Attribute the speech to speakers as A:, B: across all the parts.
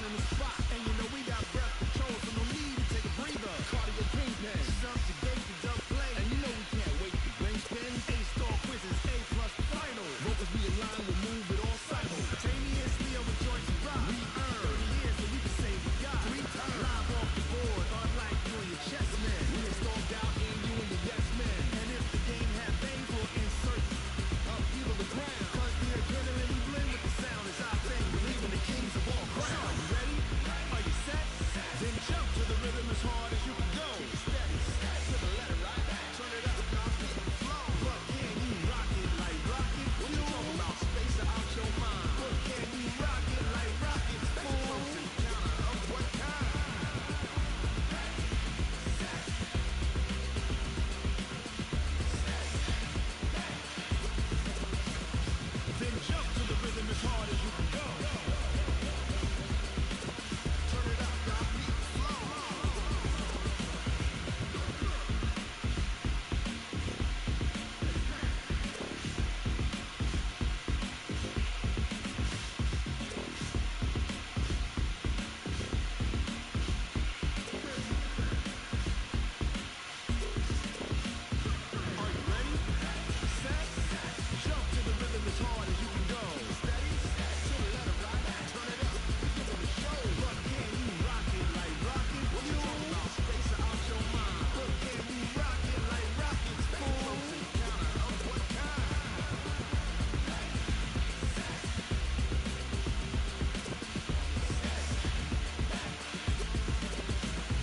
A: on the spot. And you know we got breath control, so no need to take a breather. Cardio kingpin, subjugate the dub play. And you know we can't wait to bring spin. A-star quizzes, A+ final. Vocals we align, we'll move it all simultaneously over joints and rock. We earn 30 years, so we can say we got 3 times. Live off the board, unlike you and your chess man. We have stormed out in you and your yes man. And if the game had veins, we'll insert upheaval the ground. Cause the adrenaline we blend with the sound is our thing. Believing the kings of all crowns. Are you ready? Are you set? Then jump to the rhythm as hard as you can go. Keep it steady, to the letter, right? Turn it up, now keep the flow. But can you rock it like rocket? What you talking about? Space or out your mind? But can you rock it like rocket? Fool. To the counter of what kind? Then jump to the rhythm as hard as you can go. Turn it up, now keep the flow. Are you ready? Set? Jump to the rhythm as hard as you can go. Steady? To the letter, right? Turn it up. Give them a show. But can you rock it like rocket? What you talking about? Space or out your mind? But can you rock it like rockets? Fool. To the counter of what kind?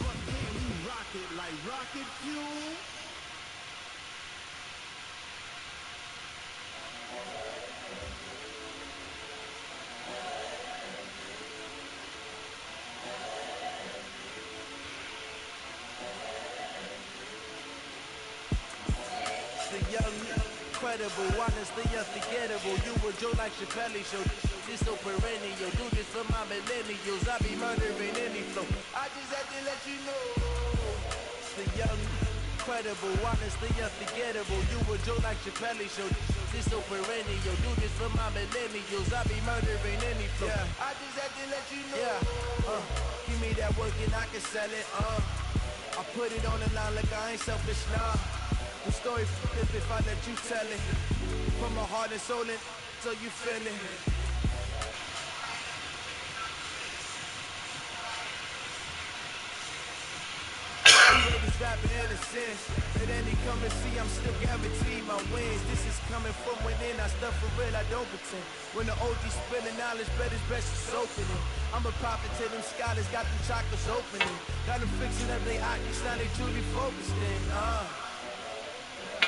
A: But can you rock it like rocket fuel?
B: The young, incredible, honestly unforgettable. You were Joe like Chappelle show. This so perennial. Do this for my millennials. I be murdering any flow. I just had to let you know. The young, incredible, honestly unforgettable. You were Joe like Chappelle show. This so perennial. Do this for my millennials. I be murdering any flow. Yeah. I just had to let you know. Yeah. Give me that work and I can sell it. I put it on the line like I ain't selfish, nah. The story if I let you tell it. From my heart and soul and so you feel it. Haters rapping innocence. At any come and see, I'm still guaranteed my wins. This is coming from within. I stuff for real, I don't pretend. When the OG spilling knowledge, bet it's best to soak in it. I'm a prophet to them scholars, got them chakras opening. Got them fixing up they optics, now they truly focused in.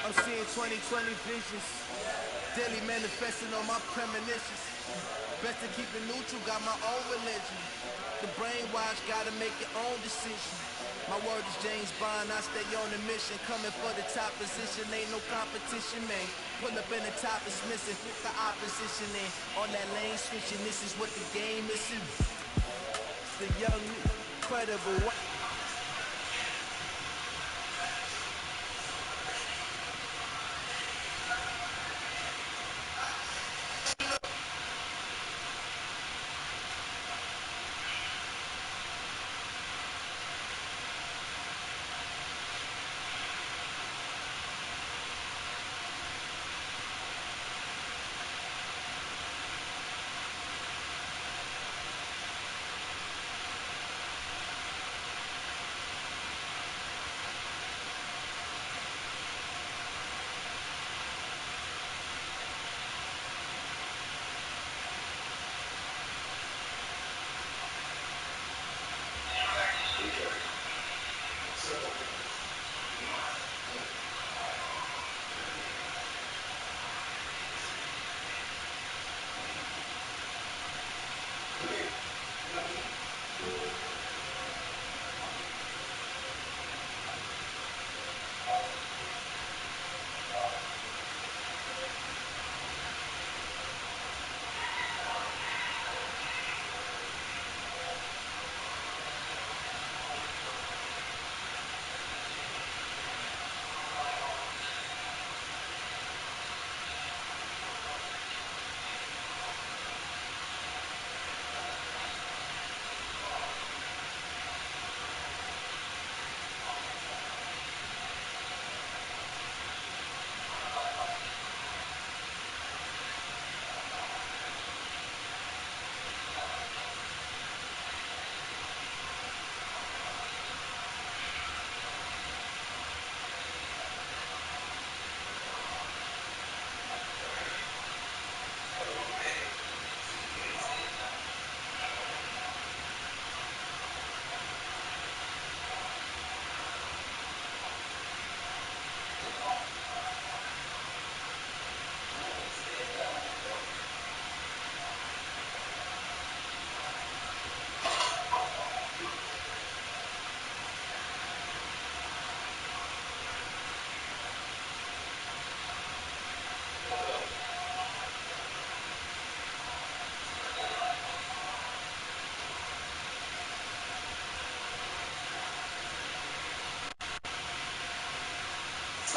B: I'm seeing 2020 visions. Daily manifesting on my premonitions. Best to keep it neutral, got my own religion. The brainwash, gotta make your own decision. My word is James Bond, I stay on a mission. Coming for the top position, ain't no competition, man. Pull up in the top is missing, the opposition in. On that lane switching, this is what the game is. The young, incredible.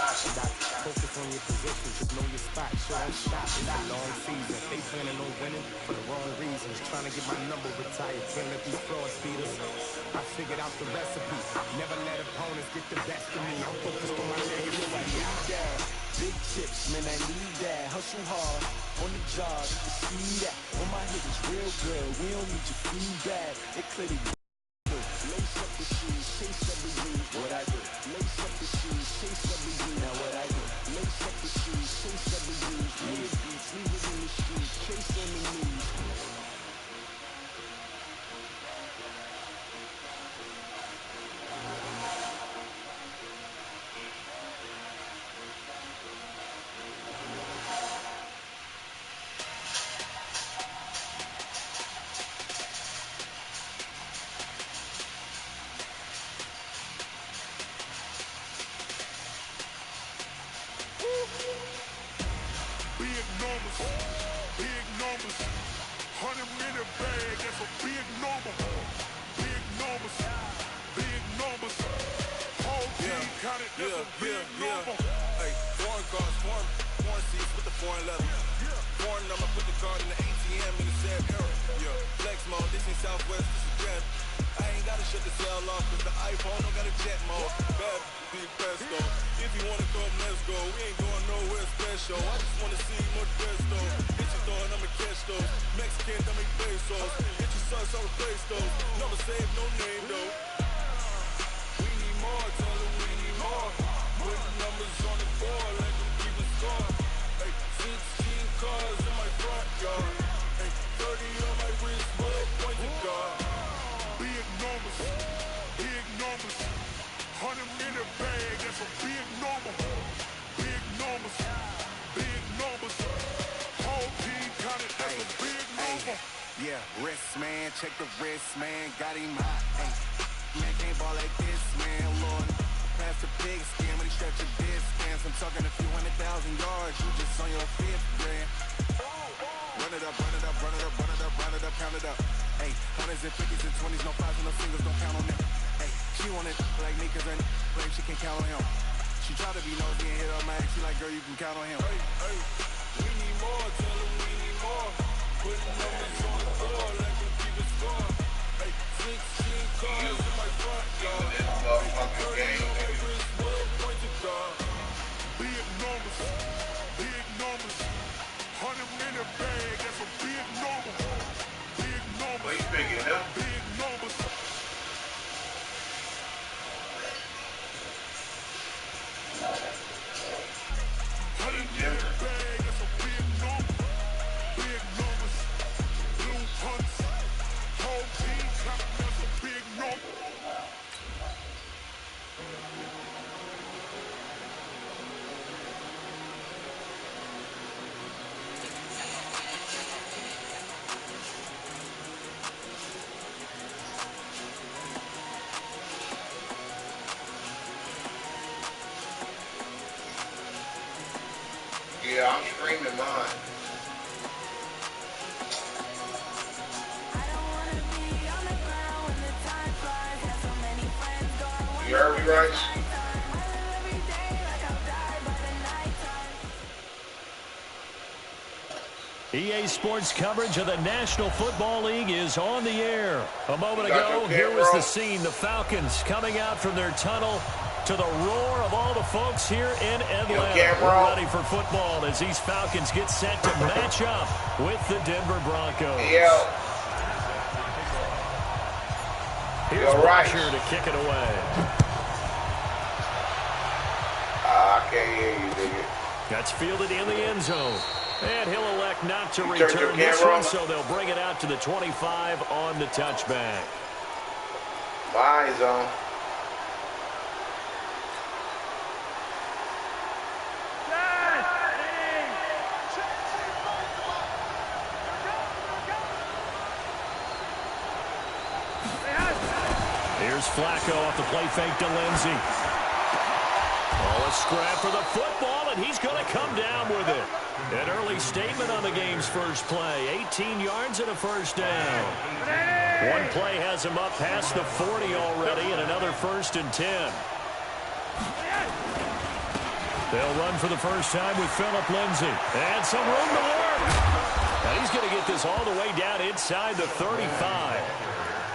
B: Focus on your position, just know your spot. Sure don't stop, it's a long season. They planning on winning for the wrong reasons. Trying to get my number retired, can't let these frauds beat us. I figured out the recipe, never let opponents get the best of me. I'm focused on my legacy. Big chips, man, I need that. Hustle hard on the job, you can see that. When my hit is real good, we don't need your feedback. It clearly lace up the shoes, chase every week. What I do? Lace up the shoes, chase every week. Now what I do? Lace up the shoes, chase every week. Leave beats, leave it in the streets, chase enemies.
A: Big numbers, 100-minute bag, that's a big number. Big numbers, whole team counted, that's a big number.
C: Hey, foreign cars, foreign seats with the foreign leather. Foreign number, put the card in the ATM in the sad era. Yeah, flex mode, this ain't Southwest, this is Jet. I ain't gotta shut the cell off, cause the iPhone don't got a jet mode. Bad, big pesto. If you wanna come, let's go. We ain't going nowhere special. I just wanna see more dress though. Hit your door and I'ma catch those. Mexican, I make pesos. Hit your sons, I'll replace those. Never save no name though. We need more, tell them we need more. Put the numbers on the board, let them keep it score. Hey, 16 cars in my front yard. Hey, 30 on my wrist, bullet pointed guard.
A: Big numbers, 100-minute bag, that's a big number. Big numbers, whole team counted, that's a big number.
B: Yeah, wrist man, check the wrist man, got him hot. Hey, man can't ball like this, man, Lord. Pass the big skin when he stretch your distance. I'm talking a few 100,000 yards, you just on your fifth grand. Run it up, count it up. Hey, hundreds and fifties and 20s, no fives and no singles, don't count on them. Hey, she want it like me, cause her claim she can't count on him. She try to be nosy and hit up my ex, she like, girl, you can count on him.
C: Hey, we need more, tell them we need more. Put the numbers on the board, let them keep it score. Hey, 16 cars in my front yard. 30 on my wrist, bullet pointed guard.
A: Big numbers, 100-minute bag, that's a big number. Big numbers, big numbers.
D: Yeah, I'm streaming mine. You heard me, Rice?
E: EA Sports coverage of the National Football League is on the air. A moment ago, here was the scene. The Falcons coming out from their tunnel to the roar of all the folks here in Atlanta. We're ready for football as these Falcons get set to match up with the Denver Broncos. Here's Brasher to kick it away.
D: I can't hear you, nigga.
E: That's fielded in the end zone. And he'll elect not to return this one, so they'll bring it out to the 25 on the touchback.
D: My zone.
E: Here's Flacco off the play fake to Lindsey. Oh, a scrap for the football, and he's going to come down with it. An early statement on the game's first play. 18 yards and a first down. One play has him up past the 40 already, and another 1st and 10. They'll run for the first time with Phillip Lindsay. And some room to work. Now he's going to get this all the way down inside the 35.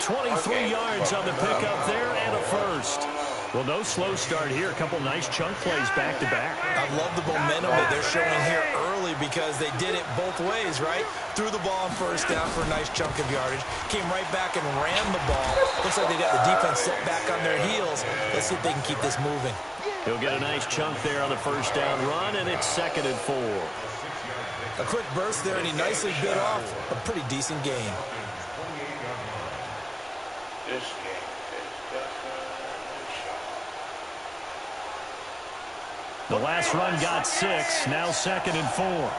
E: 23 yards on the pickup there and a first. Well, no slow start here. A couple nice chunk plays back-to-back.
F: I love the momentum that they're showing here early because they did it both ways, right? Threw the ball on first down for a nice chunk of yardage. Came right back and ran the ball. Looks like they got the defense set back on their heels. Let's see if they can keep this moving.
E: He'll get a nice chunk there on the first down run, and it's 2nd and 4.
F: A quick burst there, and he nicely bit off a pretty decent gain.
D: This game is definitely
E: the last run got 6. Now 2nd and 4.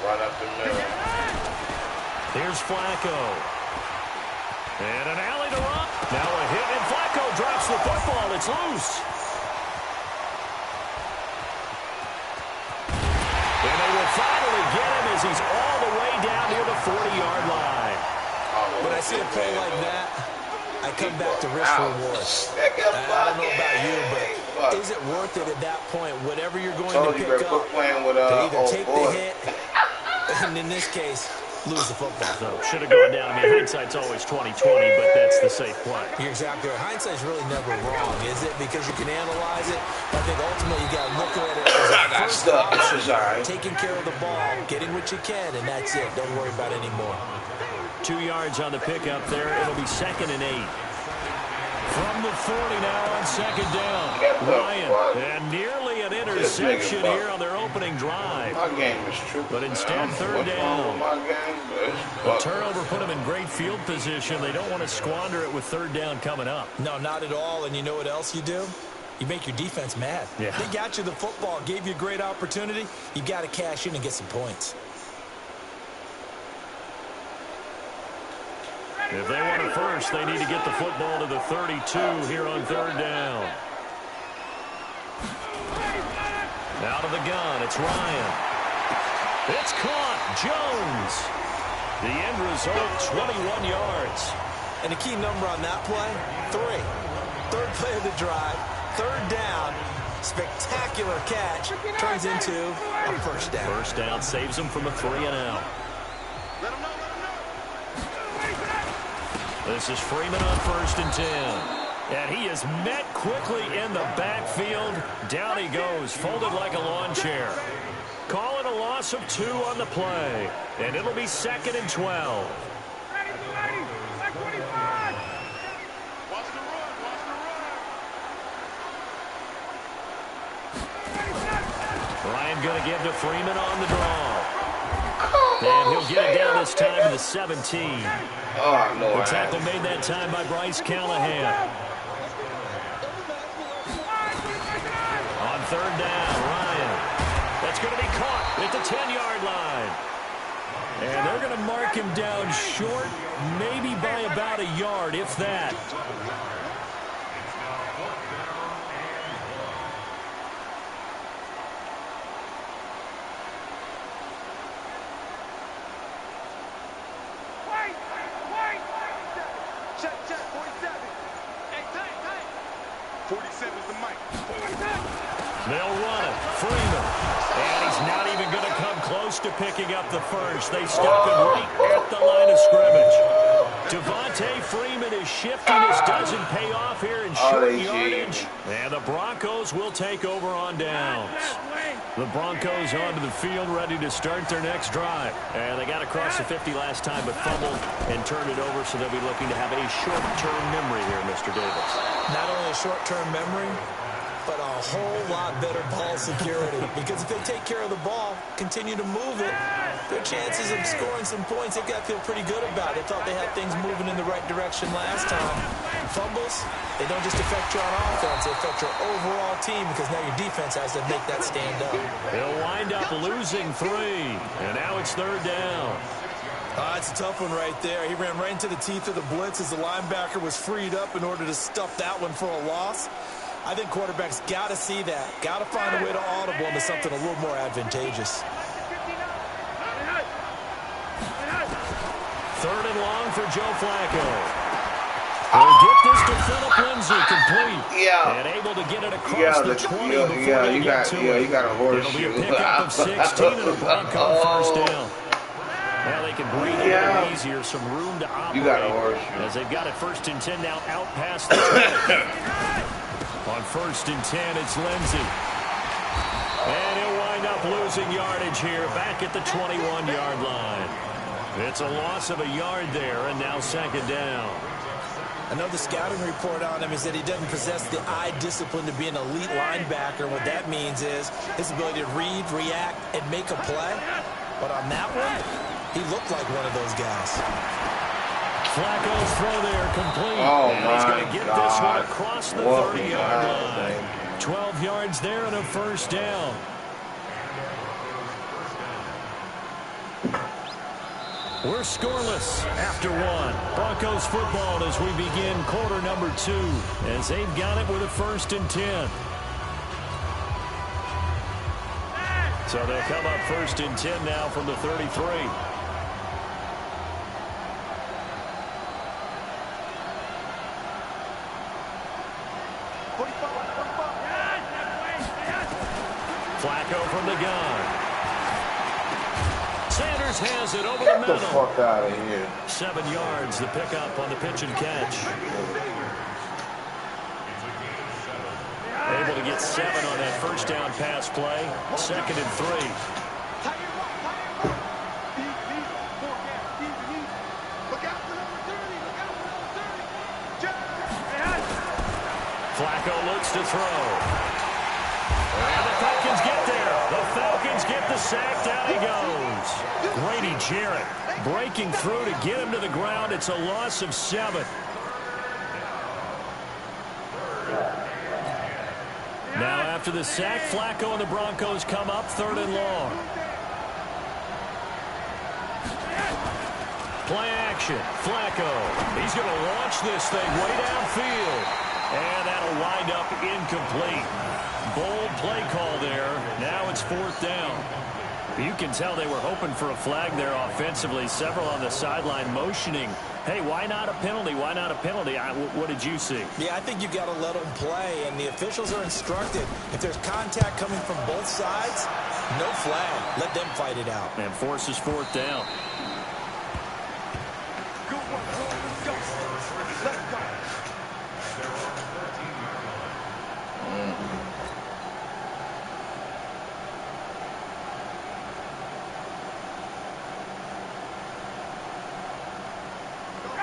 D: right up the middle.
E: Here's Flacco. And an alley to run. Now a hit, and Flacco drops the football. It's loose. And they will finally get him as he's all the way down near the 40-yard line.
F: When I see a play like that, I come back to risk reward. I don't know about you, but is it worth it at that point, whatever you're going to pick up, to either take the hit, and in this case, lose the football?
E: So should have gone down. I mean, hindsight's always 20/20, but that's the safe play.
F: You're exactly right. Hindsight's really never wrong, is it? Because you can analyze it. I think ultimately you got to look at it as a first option, taking care of the ball, getting what you can, and that's it. Don't worry about it anymore.
E: 2 yards on the pickup there. It'll be 2nd and 8. From the 40 now on 2nd down. Ryan, and nearly an interception here on their opening drive.
D: My game is true.
E: But instead, 3rd down. The turnover put them in great field position. They don't want to squander it with 3rd down coming up.
F: No, not at all. And you know what else you do? You make your defense mad.
E: Yeah.
F: They got you the football, gave you a great opportunity. You got to cash in and get some points.
E: If they want it first, they need to get the football to the 32 here on 3rd down. Out of the gun, it's Ryan. It's caught. Jones. The end result, 21 yards.
F: And the key number on that play, 3. 3rd play of the drive, 3rd down. Spectacular catch. Turns into a first down.
E: First down saves them from a 3-and-out. This is Freeman on 1st and 10. And he is met quickly in the backfield. Down he goes, folded like a lawn chair. Call it a loss of 2 on the play. And it'll be 2nd and 12. Ryan going to give to Freeman on the draw. And he'll get it down this time to the 17.
D: Oh, no.
E: The tackle made that time by Bryce Callahan. On 3rd down, Ryan. That's going to be caught at the 10-yard line. And they're going to mark him down short, maybe by about a yard, if that. They'll run it. Freeman. And he's not even going to come close to picking up the first. They stop him right at the line of scrimmage. Devontae Freeman is shifting. This doesn't pay off here in short yardage. And the Broncos will take over on downs. The Broncos onto the field, ready to start their next drive. And they got across the 50 last time, but fumbled and turned it over, so they'll be looking to have a short-term memory here, Mr. Davis.
F: Not only a short-term memory, but a whole lot better ball security. Because if they take care of the ball, continue to move it, their chances of scoring some points, they've got to feel pretty good about it. They thought they had things moving in the right direction last time. Fumbles, they don't just affect your offense, they affect your overall team, because now your defense has to make that stand up.
E: They'll wind up losing 3, and now it's 3rd down.
F: It's a tough one right there. He ran right into the teeth of the blitz as the linebacker was freed up in order to stuff that one for a loss. I think quarterbacks got to see that. Got to find a way to audible into something a little more advantageous.
E: 3rd and long for Joe Flacco. He'll get this to Philip Lindsay complete.
D: Yeah.
E: And able to get it across the 20 before they get to it.
D: You got a horseshoe.
E: It'll be a pickup of 16 and a Bronco first down. Well, they can breathe a little easier, some room to operate.
D: You got a horseshoe.
E: As they've got it 1st and 10 now out past the 20. On 1st and 10, it's Lindsay. And he'll wind up losing yardage here back at the 21-yard line. It's a loss of a yard there, and now 2nd down.
F: I know the scouting report on him is that he doesn't possess the eye discipline to be an elite linebacker. What that means is his ability to read, react, and make a play. But on that one, he looked like one of those guys.
E: Flacco's throw there complete.
D: Oh,
E: and he's going to get this one across the 30-yard line. 12 yards there and a 1st down. We're scoreless after 1. Broncos football as we begin quarter number 2. As they've got it with a 1st and 10. So they'll come up 1st and 10 now from the 33. Flacco from the gun. Sanders has it over the middle.
D: Get the fuck out of here.
E: 7 yards, the pickup on the pitch and catch. Able to get 7 on that 1st down pass play. 2nd and 3. Flacco looks to throw. And the Falcons get there. The Falcons get the sack. Down he goes. Grady Jarrett breaking through to get him to the ground. It's a loss of 7. Now after the sack, Flacco and the Broncos come up 3rd and long. Play action. Flacco. He's going to launch this thing way downfield. And that'll wind up incomplete. Bold play call there. Now it's 4th down. You can tell they were hoping for a flag there offensively. Several on the sideline motioning. Hey, why not a penalty? Why not a penalty? What did you see?
F: Yeah, I think you've got to let them play, and the officials are instructed. If there's contact coming from both sides, no flag. Let them fight it out.
E: And forces 4th down.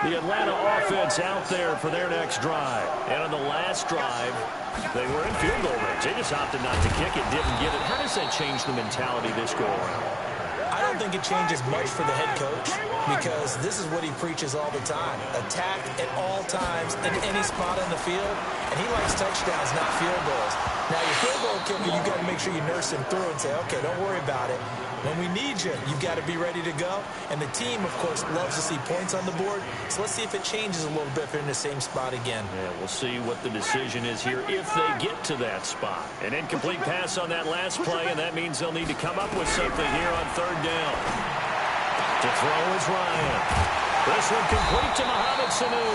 E: The Atlanta offense out there for their next drive. And on the last drive, they were in field goal range. They just opted not to kick it, didn't get it. How does that change the mentality this go around?
F: I don't think it changes much for the head coach because this is what he preaches all the time. Attack at all times in any spot on the field, and he likes touchdowns, not field goals. Now, your field goal kicker, you've got to make sure you nurse him through and say, okay, don't worry about it. When we need you, you've got to be ready to go. And the team, of course, loves to see points on the board. So let's see if it changes a little bit if they're in the same spot again.
E: Yeah, we'll see what the decision is here if they get to that spot. An incomplete pass on that last play, and that means they'll need to come up with something here on 3rd down. To throw is Ryan. This one complete to Mohamed Sanu.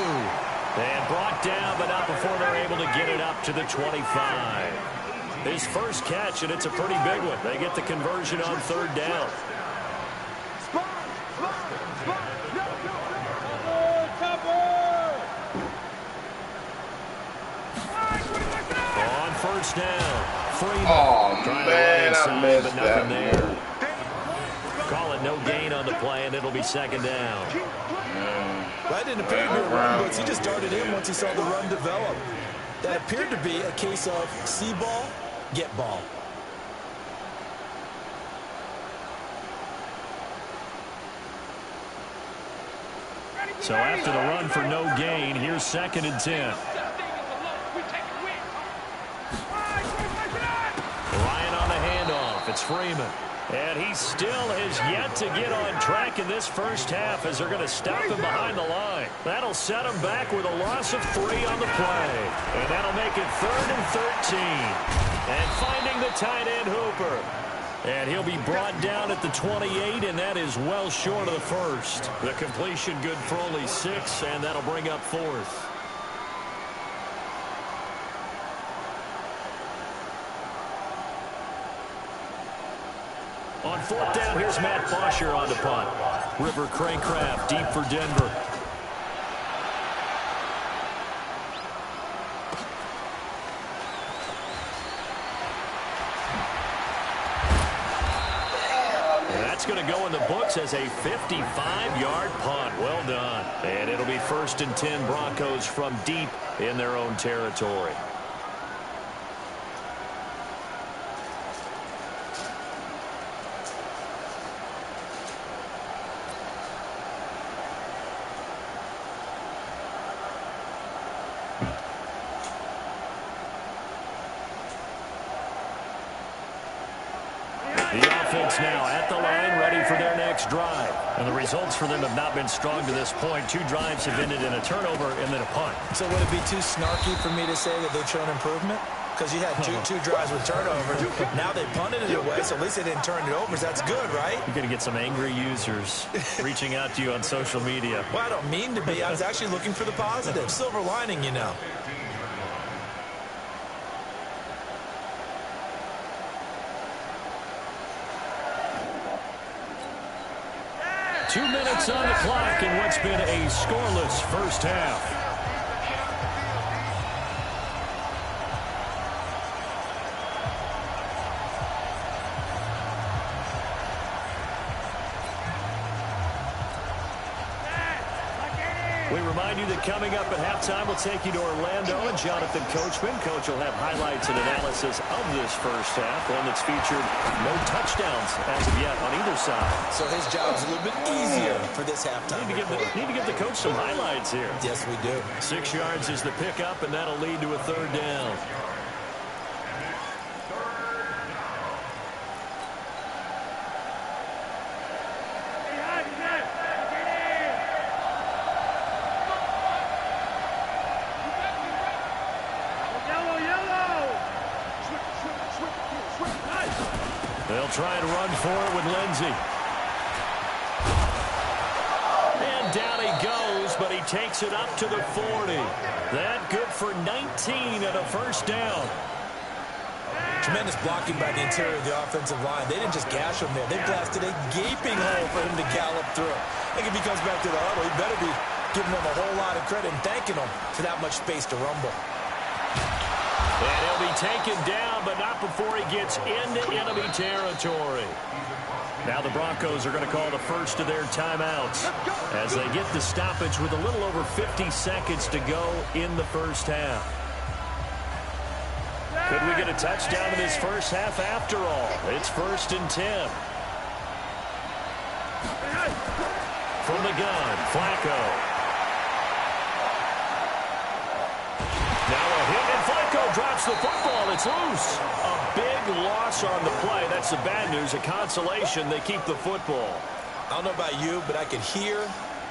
E: And brought down, but not before they're able to get it up to the 25. His first catch, and it's a pretty big one. They get the conversion on 3rd down. On 1st down, Freeman.
D: Oh,
E: trying
D: man,
E: to
D: I missed
E: but nothing
D: that.
E: there. Call it no gain on the play, and it'll be 2nd down.
F: That didn't appear to be a run blitz. He just darted in once he saw the run develop. That appeared to be a case of see ball, get ball.
E: So after the run for no gain, here's 2nd and 10. Ryan on the handoff. It's Freeman. And he still has yet to get on track in this first half as they're going to stop him behind the line. That'll set him back with a loss of 3 on the play. And that'll make it 3rd and 13. And finding the tight end Hooper. And he'll be brought down at the 28, and that is well short of the first. The completion good for only 6, and that'll bring up 4th. On 4th down, here's Matt Bosher on the punt. River Craycraft deep for Denver. That's going to go in the books as a 55-yard punt. Well done. And it'll be 1st and 10 Broncos from deep in their own territory. The offense now at the line, ready for their next drive. And the results for them have not been strong to this point. 2 drives have ended in a turnover and then a punt.
F: So would it be too snarky for me to say that they've shown improvement? Because you had two drives with turnovers. Now they punted it away, so at least they didn't turn it over. So that's good, right?
E: You're going to get some angry users reaching out to you on social media.
F: Well, I don't mean to be. I was actually looking for the positive. Silver lining, you know.
E: 2 minutes on the clock in what's been a scoreless first half. We remind you that coming up at halftime, we'll take you to Orlando and Jonathan Coachman. Coach will have highlights and analysis of this first half, one that's featured no touchdowns as of yet on either side.
F: So his job's a little bit easier for this halftime.
E: Need to give the coach some highlights here.
F: Yes, we do.
E: 6 yards is the pickup, and that'll lead to a 3rd down. They'll try and run for it with Lindsey. And down he goes, but he takes it up to the 40. That good for 19 and a 1st down.
F: Tremendous blocking by the interior of the offensive line. They didn't just gash him there. They blasted a gaping hole for him to gallop through. I think if he comes back to the huddle, he better be giving them a whole lot of credit and thanking them for that much space to rumble.
E: And he'll be taken down, but not before he gets into enemy territory. Now the Broncos are going to call the first of their timeouts as they get the stoppage with a little over 50 seconds to go in the first half. Could we get a touchdown in this first half after all? It's 1st and 10. From the gun, Flacco. Now a hit, and Flacco drops the football. It's loose. A big loss on the play. That's the bad news. A consolation. They keep the football.
F: I don't know about you, but I could hear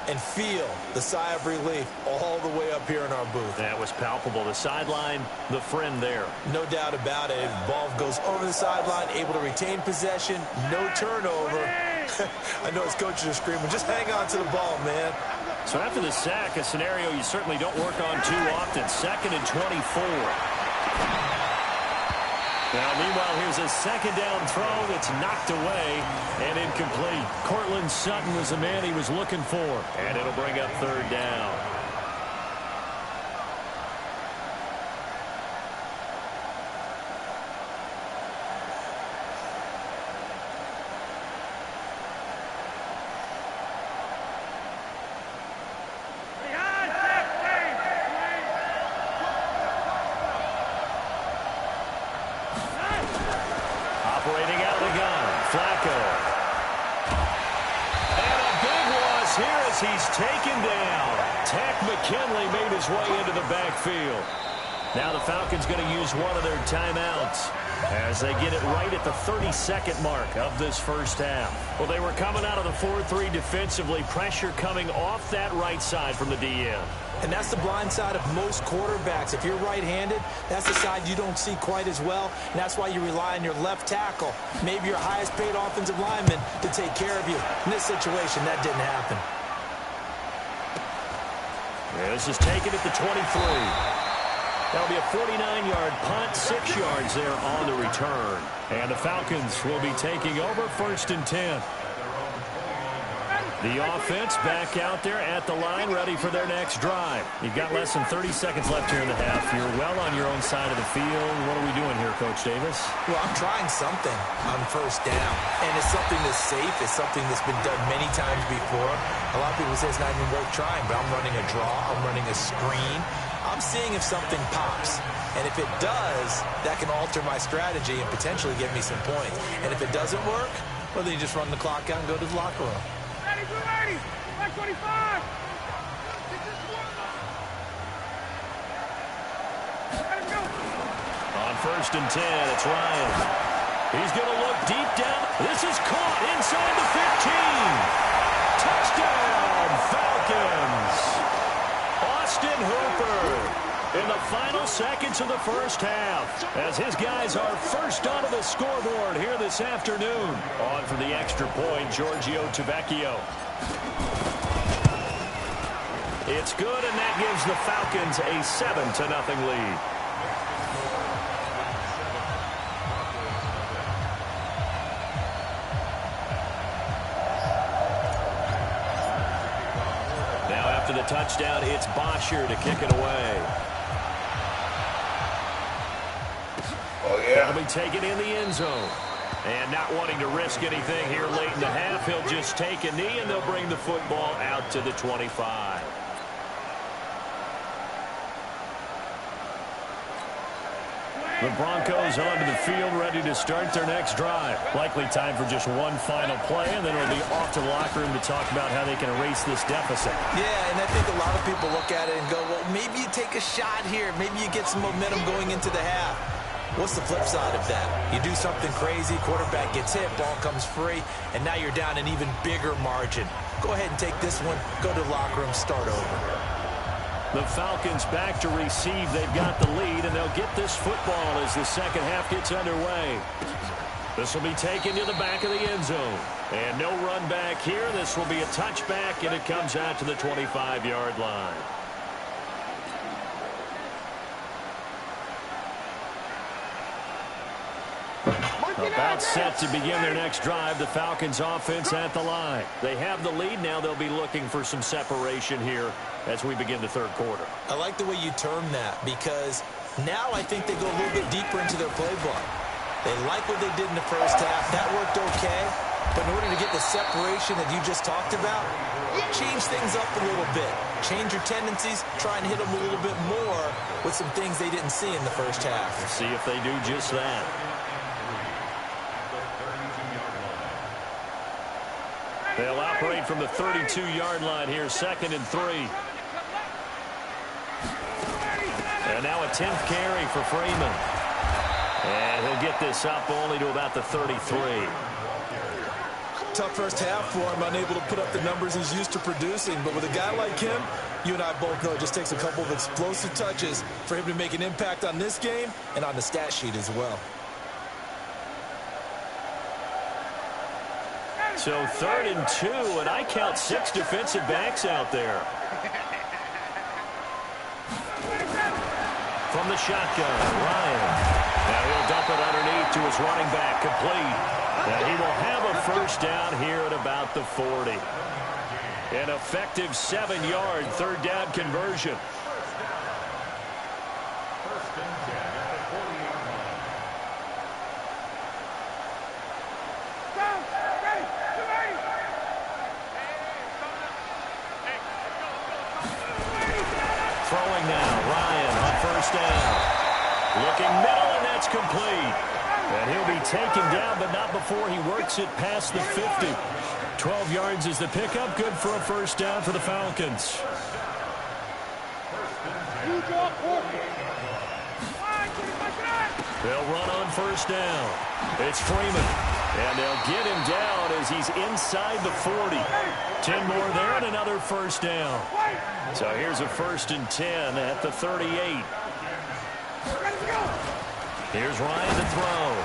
F: and feel the sigh of relief all the way up here in our booth.
E: That was palpable. The sideline, the friend there.
F: No doubt about it. Ball goes over the sideline, able to retain possession, no turnover. I know his coaches are screaming, just hang on to the ball, man.
E: So after the sack, a scenario you certainly don't work on too often. 2nd and 24. Now, meanwhile, here's a 2nd down throw that's knocked away and incomplete. Cortland Sutton was the man he was looking for, and it'll bring up 3rd down. Operating out of the gun, Flacco. And a big loss here as he's taken down. Tech McKinley made his way into the backfield. Now the Falcons going to use one of their timeouts as they get it right at the 32nd mark of this first half. Well, they were coming out of the 4-3 defensively. Pressure coming off that right side from the DN.
F: And that's the blind side of most quarterbacks. If you're right-handed, that's the side you don't see quite as well. And that's why you rely on your left tackle, maybe your highest-paid offensive lineman, to take care of you. In this situation, that didn't happen.
E: Yeah, this is taken at the 23. That'll be a 49-yard punt, 6 yards there on the return. And the Falcons will be taking over 1st and 10. The offense back out there at the line, ready for their next drive. You've got less than 30 seconds left here in the half. You're well on your own side of the field. What are we doing here, Coach Davis?
F: Well, I'm trying something on 1st down. And it's something that's safe. It's something that's been done many times before. A lot of people say it's not even worth trying, but I'm running a draw. I'm running a screen. I'm seeing if something pops. And if it does, that can alter my strategy and potentially get me some points. And if it doesn't work, well, then you just run the clock out and go to the locker room.
A: Ready, 25.
E: On 1st and 10, it's Ryan. He's going to look deep down. This is caught inside the 15. Touchdown, Falcons. Austin Hooper in the final seconds of the 1st half, as his guys are first onto the scoreboard here this afternoon. On for the extra point, Giorgio Tavecchio. It's good, and that gives the Falcons a 7-0 lead. Now after the touchdown, it's Bosher to kick it away.
D: Oh, yeah.
E: That'll be taken in the end zone. And not wanting to risk anything here late in the half, he'll just take a knee, and they'll bring the football out to the 25. The Broncos onto the field, ready to start their next drive. Likely time for just one final play, and then it'll be off to the locker room to talk about how they can erase this deficit.
F: Yeah, and I think a lot of people look at it and go, well, maybe you take a shot here. Maybe you get some momentum going into the half. What's the flip side of that? You do something crazy, quarterback gets hit, ball comes free, and now you're down an even bigger margin. Go ahead and take this one, go to the locker room, start over.
E: The Falcons back to receive. They've got the lead, and they'll get this football as the second half gets underway. This will be taken to the back of the end zone. And no run back here. This will be a touchback, and it comes out to the 25-yard line. About set to begin their next drive. The Falcons offense at the line. They have the lead. Now they'll be looking for some separation here as we begin the third quarter.
F: I like the way you term that, because now I think they go a little bit deeper into their playbook. They like what they did in the first half. That worked okay. But in order to get the separation that you just talked about, change things up a little bit. Change your tendencies. Try and hit them a little bit more with some things they didn't see in the first half.
E: We'll see if they do just that. They'll operate from the 32-yard line here, 2nd and 3. And now a 10th carry for Freeman. And he'll get this up only to about the 33.
F: Tough first half for him, unable to put up the numbers he's used to producing. But with a guy like him, you and I both know it just takes a couple of explosive touches for him to make an impact on this game and on the stat sheet as well.
E: So 3rd and 2, and I count 6 defensive backs out there. From the shotgun, Ryan. Now he'll dump it underneath to his running back, complete. And he will have a first down here at about the 40. An effective 7-yard third down conversion. Throwing now, Ryan on first down. Looking middle, and that's complete. And he'll be taken down, but not before he works it past the 50. 12 yards is the pickup. Good for a first down for the Falcons. They'll run on first down. It's Freeman. And they'll get him down as he's inside the 40. 10 more there and another first down. So here's a 1st and 10 at the 38. Here's Ryan to throw.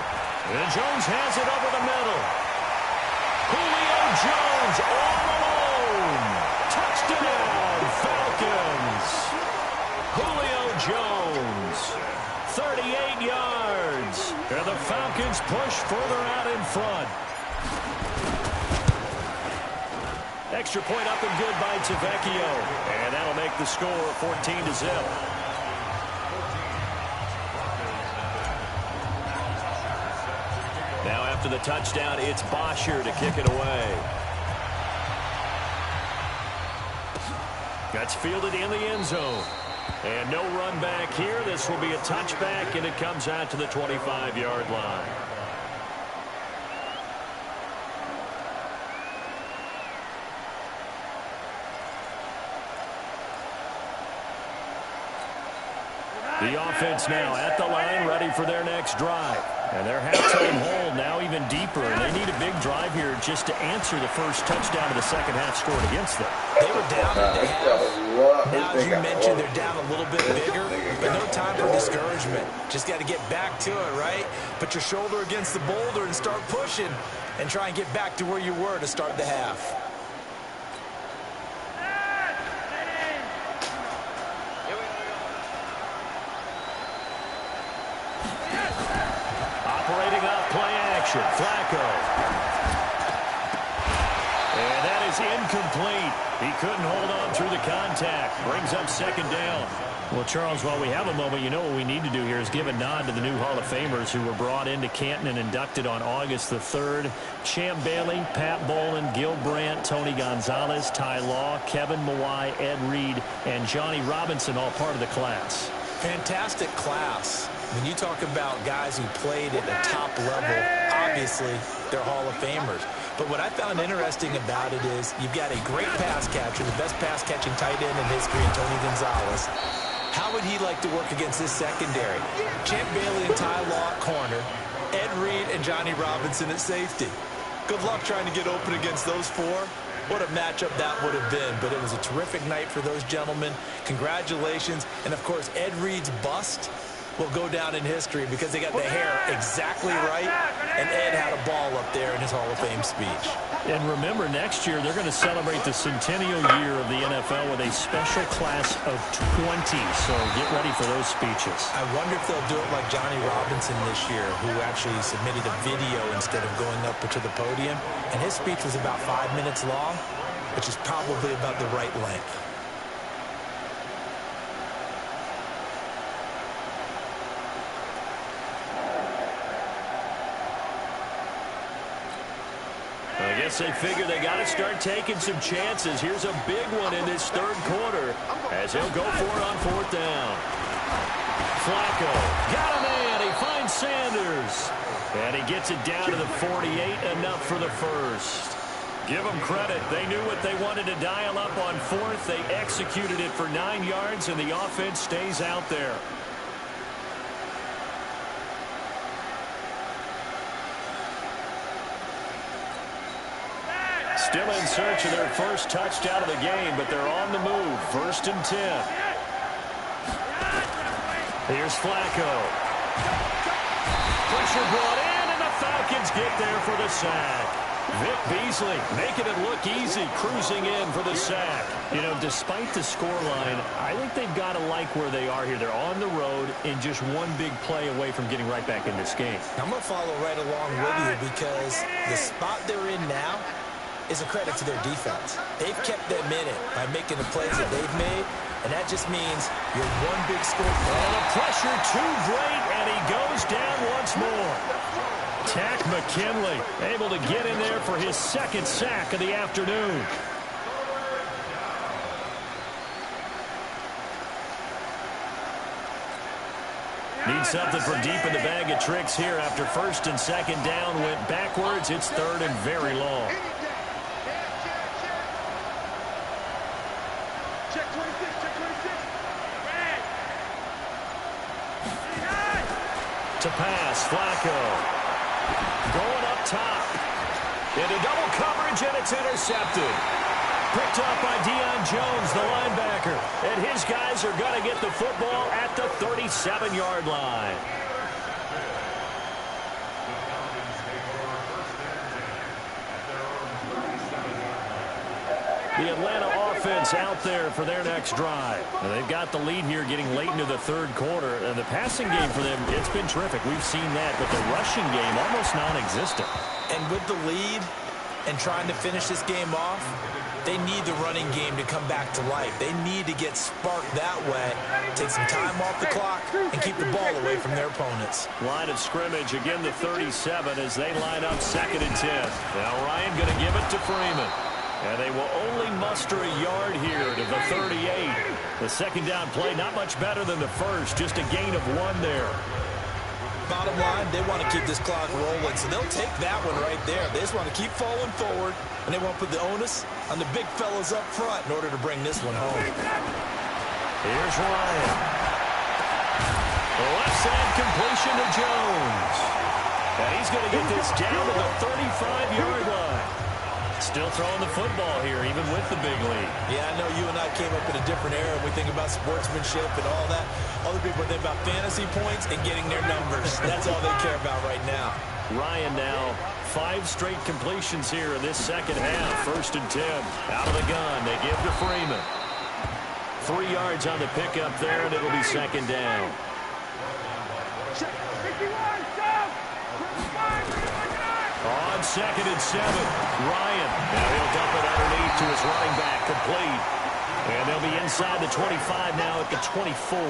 E: And Jones has it over the middle. Julio Jones all alone. Touchdown, Falcons. Julio Jones pushed further out in front. Extra point up and good by Tavecchio. And that'll make the score 14-0. Now after the touchdown, it's Bosher to kick it away. That's fielded in the end zone. And no run back here. This will be a touchback, and it comes out to the 25-yard line. The offense now at the line, ready for their next drive. And their halftime hole now even deeper, and they need a big drive here just to answer the first touchdown of the second half scored against them.
F: They were down at the half. Now, as you mentioned, they're down a little bit bigger, but no time for discouragement. Just got to get back to it, right? Put your shoulder against the boulder and start pushing and try and get back to where you were to start the half.
E: Flacco. And that is incomplete. He couldn't hold on through the contact. Brings up second down. Well, Charles, while we have a moment, you know what we need to do here is give a nod to the new Hall of Famers who were brought into Canton and inducted on August the 3rd. Champ Bailey, Pat Bolin, Gil Brandt, Tony Gonzalez, Ty Law, Kevin Mawai, Ed Reed, and Johnny Robinson, all part of the class.
F: Fantastic class. When you talk about guys who played at the top level, obviously they're Hall of Famers. But what I found interesting about it is you've got a great pass catcher, the best pass-catching tight end in history, in Tony Gonzalez. How would he like to work against this secondary? Champ Bailey and Ty Law at corner, Ed Reed and Johnny Robinson at safety. Good luck trying to get open against those four. What a matchup that would have been. But it was a terrific night for those gentlemen. Congratulations. And, of course, Ed Reed's bust will go down in history because they got the hair exactly right, and Ed had a ball up there in his Hall of Fame speech.
E: And remember, next year they're going to celebrate the centennial year of the NFL with a special class of 20, so get ready for those speeches.
F: I wonder if they'll do it like Johnny Robinson this year, who actually submitted a video instead of going up to the podium, and his speech was about 5 minutes long, which is probably about the right length.
E: I guess they figure they got to start taking some chances. Here's a big one in this third quarter as he'll go for it on fourth down. Flacco got a man. He finds Sanders. And he gets it down to the 48, enough for the first. Give them credit. They knew what they wanted to dial up on fourth. They executed it for 9 yards, and the offense stays out there. Still in search of their first touchdown of the game, but they're on the move. 1st and 10. Here's Flacco. Pressure brought in, and the Falcons get there for the sack. Vic Beasley making it look easy, cruising in for the sack. You know, despite the scoreline, I think they've got to like where they are here. They're on the road and just one big play away from getting right back in this game.
F: I'm going to follow right along with you because the spot they're in now is a credit to their defense. They've kept them in it by making the plays that they've made, and that just means you're one big score.
E: And the pressure too great, and he goes down once more. Tack McKinley able to get in there for his second sack of the afternoon. Need something for deep in the bag of tricks here after 1st and 2nd down went backwards. It's 3rd and very long. To pass, Flacco. Going up top. Into double coverage, and it's intercepted. Picked up by Deion Jones, the linebacker. And his guys are going to get the football at the 37-yard line. The Atlanta offense out there for their next drive. And they've got the lead here getting late into the third quarter. And the passing game for them, it's been terrific. We've seen that, but the rushing game almost non-existent.
F: And with the lead and trying to finish this game off, they need the running game to come back to life. They need to get sparked that way, take some time off the clock, and keep the ball away from their opponents.
E: Line of scrimmage, again the 37 as they line up 2nd and 10. Now Ryan going to give it to Freeman. And they will only muster a yard here to the 38. The second down play, not much better than the first, just a gain of 1 there.
F: Bottom line, they want to keep this clock rolling, so they'll take that one right there. They just want to keep falling forward, and they want to put the onus on the big fellas up front in order to bring this one home.
E: Here's Ryan. Left side completion to Jones. And he's going to get this down to the 35-yard line. Still throwing the football here, even with the big lead.
F: Yeah, I know you and I came up in a different era. We think about sportsmanship and all that. Other people think about fantasy points and getting their numbers. That's all they care about right now.
E: Ryan now 5 straight completions here in this second half. 1st and 10. Out of the gun. They give to Freeman. 3 yards on the pickup there, and it'll be 2nd down. On 2nd and 7, Ryan. Now he'll dump it underneath to his running back, complete. And they'll be inside the 25 now at the 24.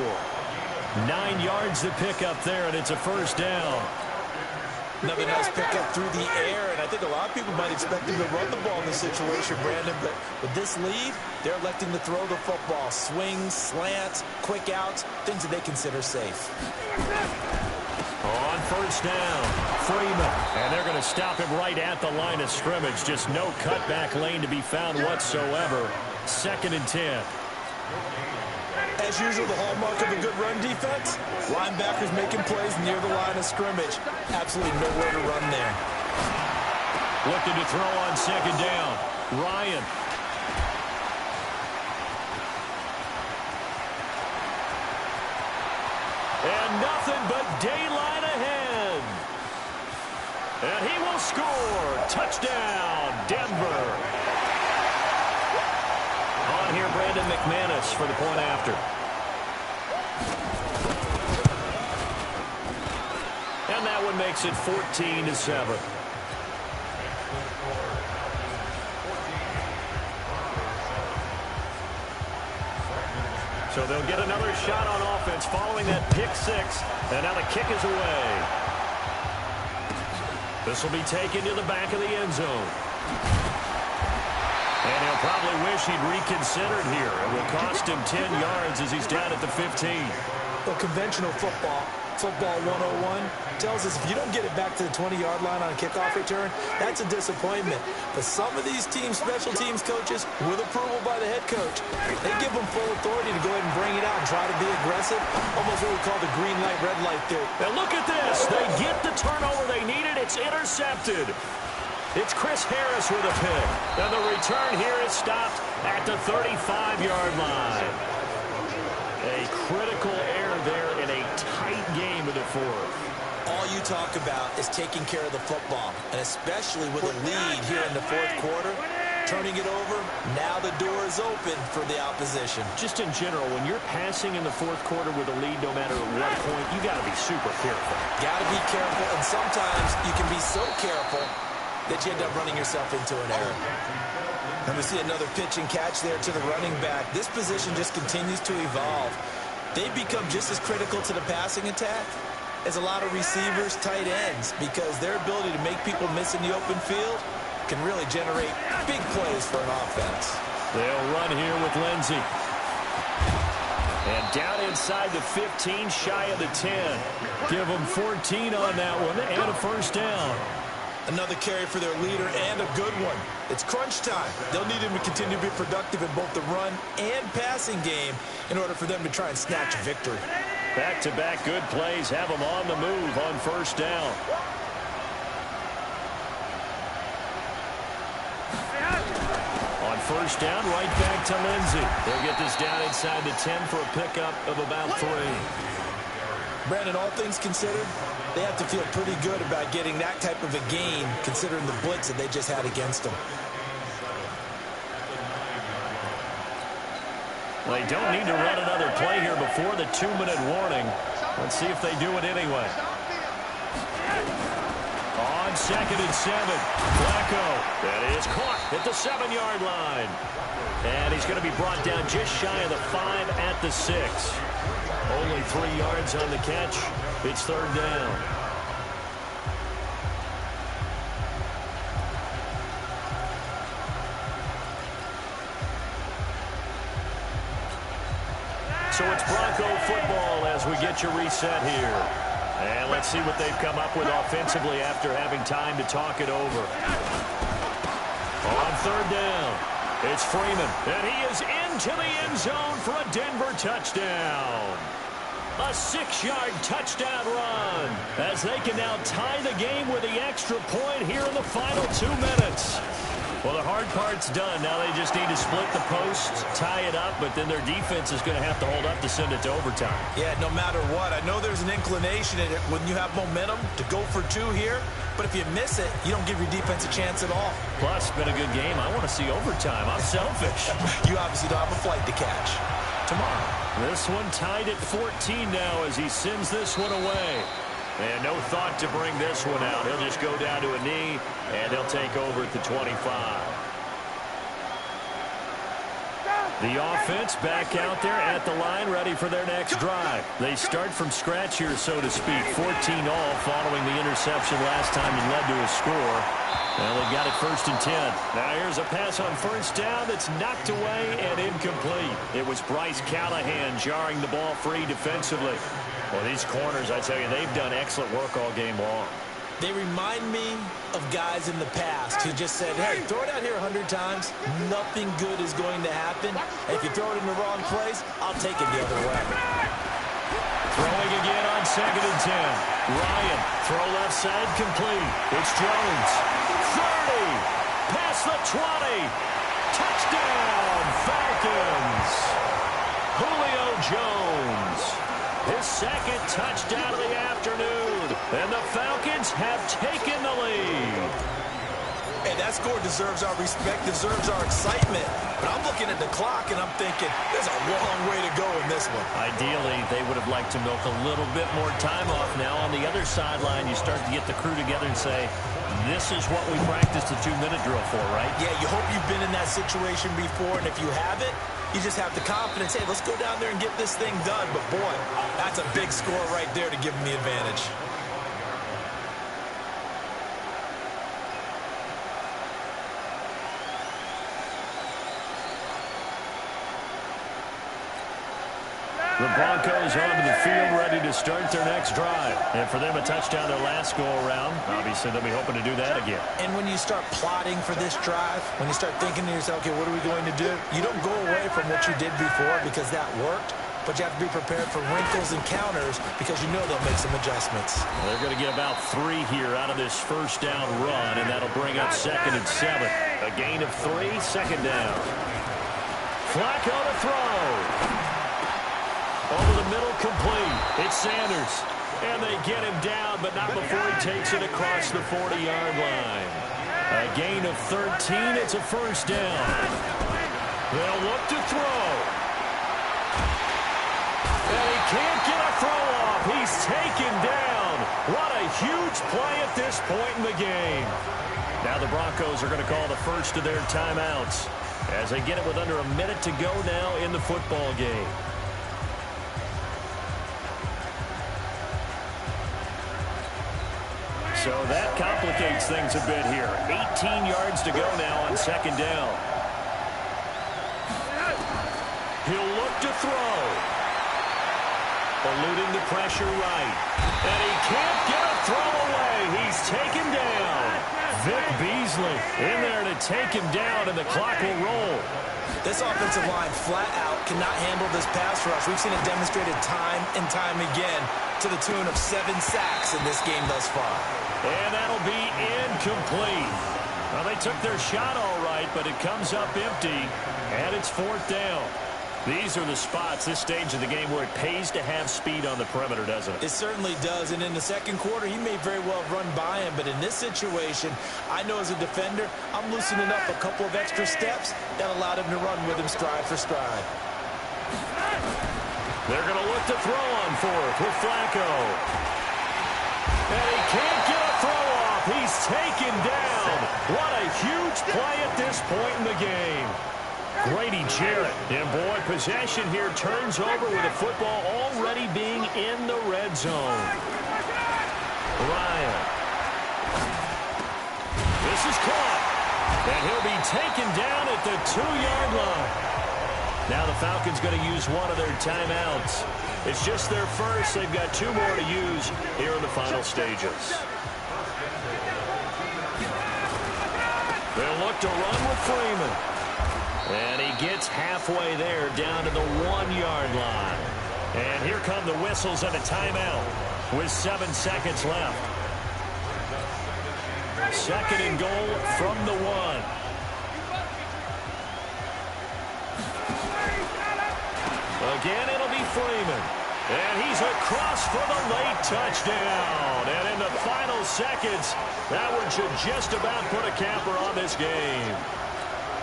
E: 9 yards to pick up there, and it's a 1st down.
F: Another nice pickup through the air, and I think a lot of people might expect him to run the ball in this situation, Brandon, but with this lead, they're electing to throw the football. Swings, slants, quick outs, things that they consider safe.
E: On 1st down, Freeman. And they're going to stop him right at the line of scrimmage. Just no cutback lane to be found whatsoever. 2nd and 10.
F: As usual, the hallmark of a good run defense, linebackers making plays near the line of scrimmage. Absolutely nowhere to run there.
E: Looking to throw on 2nd down. Ryan. And nothing but daylight ahead. And he will score. Touchdown, Denver. On here, Brandon McManus for the point after. And that one makes it 14-7. So they'll get another shot on offense following that pick 6. And now the kick is away. This will be taken to the back of the end zone. And he'll probably wish he'd reconsidered here. It will cost him 10 yards as he's down at the 15.
F: Well, conventional football 101, tells us if you don't get it back to the 20-yard line on a kickoff return, that's a disappointment. But some of these teams, special teams coaches, with approval by the head coach, they give them full authority to go ahead and bring it out and try to be aggressive, almost what we call the green light, red light theory.
E: Now look at this. They get the turnover they needed. It's intercepted. It's Chris Harris with a pick. And the return here is stopped at the 35-yard line. A critical error there in a tight game in the fourth.
F: All you talk about is taking care of the football, and especially with a lead here in the fourth quarter, turning it over, now the door is open for the opposition.
E: Just in general, when you're passing in the fourth quarter with a lead, no matter what point, you got to be super careful.
F: Got to be careful, and sometimes you can be so careful that you end up running yourself into an error. And we see another pitch and catch there to the running back. This position just continues to evolve. They become just as critical to the passing attack as a lot of receivers, tight ends, because their ability to make people miss in the open field can really generate big plays for an offense.
E: They'll run here with Lindsey. And down inside the 15, shy of the 10. Give them 14 on that one and a first down.
F: Another carry for their leader and a good one. It's crunch time. They'll need him to continue to be productive in both the run and passing game in order for them to try and snatch a victory.
E: Back-to-back good plays have them on the move on first down. On first down, right back to Lindsey. They'll get this down inside the 10 for a pickup of about 3.
F: Brandon, all things considered, they have to feel pretty good about getting that type of a gain, considering the blitz that they just had against them.
E: They don't need to run another play here before the 2-minute warning. Let's see if they do it anyway. On 2nd and 7, Flacco. That is caught at the 7-yard line. And he's going to be brought down just shy of the 5 at the 6. Only 3 yards on the catch. It's 3rd down. So it's Bronco football as we get you reset here. And let's see what they've come up with offensively after having time to talk it over. On 3rd down, it's Freeman. And he is into the end zone for a Denver touchdown. A 6-yard touchdown run as they can now tie the game with the extra point here in the final 2 minutes. Well, the hard part's done. Now they just need to split the posts, tie it up, but then their defense is going to have to hold up to send it to overtime.
F: Yeah, no matter what. I know there's an inclination in it when you have momentum to go for 2 here, but if you miss it, you don't give your defense a chance at all.
E: Plus, it's been a good game. I want to see overtime. I'm selfish.
F: You obviously don't have a flight to catch. Tomorrow.
E: This one tied at 14 now as he sends this one away. And no thought to bring this one out. He'll just go down to a knee, and he'll take over at the 25. The offense back out there at the line, ready for their next drive. They start from scratch here, so to speak. 14-all following the interception last time and led to a score. Well, they got it 1st and 10. Now here's a pass on 1st down that's knocked away and incomplete. It was Bryce Callahan jarring the ball free defensively. Well, these corners, I tell you, they've done excellent work all game long.
F: They remind me of guys in the past who just said, hey, throw it out here 100 times. Nothing good is going to happen. And if you throw it in the wrong place, I'll take it the other way.
E: Throwing again on 2nd and 10. Ryan, throw left side complete. It's Jones. 30. Past the 20. Touchdown, Falcons. Julio Jones. His 2nd touchdown of the afternoon. And the Falcons have taken the lead.
F: Hey, that score deserves our respect, deserves our excitement. But I'm looking at the clock, and I'm thinking, there's a long way to go in this one.
E: Ideally, they would have liked to milk a little bit more time off. Now, on the other sideline, you start to get the crew together and say, this is what we practiced a 2-minute drill for, right?
F: Yeah, you hope you've been in that situation before, and if you haven't, you just have the confidence, hey, let's go down there and get this thing done. But, boy, that's a big score right there to give them the advantage.
E: The Broncos onto the field, ready to start their next drive. And for them, a touchdown their last go-around. Obviously, they'll be hoping to do that again.
F: And when you start plotting for this drive, when you start thinking to yourself, okay, what are we going to do? You don't go away from what you did before because that worked, but you have to be prepared for wrinkles and counters because you know they'll make some adjustments.
E: They're going to get about 3 here out of this 1st down run, and that'll bring up 2nd and 7. A gain of 3, 2nd down. Flacco to throw. Over the middle, complete. It's Sanders. And they get him down, but not before he takes it across the 40-yard line. A gain of 13. It's a 1st down. They'll look to throw. And he can't get a throw off. He's taken down. What a huge play at this point in the game. Now the Broncos are going to call the first of their timeouts as they get it with under a minute to go now in the football game. So that complicates things a bit here. 18 yards to go now on 2nd down. He'll look to throw. Eluding the pressure right. And he can't get a throw away. He's taken down. Vic Beasley in there to take him down, and the clock will roll.
F: This offensive line flat out cannot handle this pass rush. We've seen it demonstrated time and time again to the tune of 7 sacks in this game thus far.
E: And that'll be incomplete. Well, they took their shot all right, but it comes up empty, and it's 4th down. These are the spots, this stage of the game, where it pays to have speed on the perimeter, doesn't it?
F: It certainly does, and in the 2nd quarter, he may very well run by him, but in this situation, I know as a defender, I'm loosening up a couple of extra steps that allowed him to run with him stride for stride.
E: They're going to look to throw on fourth with Flacco. And he can't get a throw off. He's taken down. What a huge play at this point in the game. Grady Jarrett. And boy, possession here turns over with the football already being in the red zone. Ryan. This is caught. And he'll be taken down at the 2-yard line. Now the Falcons going to use one of their timeouts. It's just their first. They've got 2 more to use here in the final stages. They'll look to run with Freeman. And he gets halfway there down to the 1-yard line. And here come the whistles and a timeout with 7 seconds left. 2nd and goal from the 1. Again, it'll be Freeman. And he's across for the late touchdown. And in the final seconds, that one should just about put a capper on this game.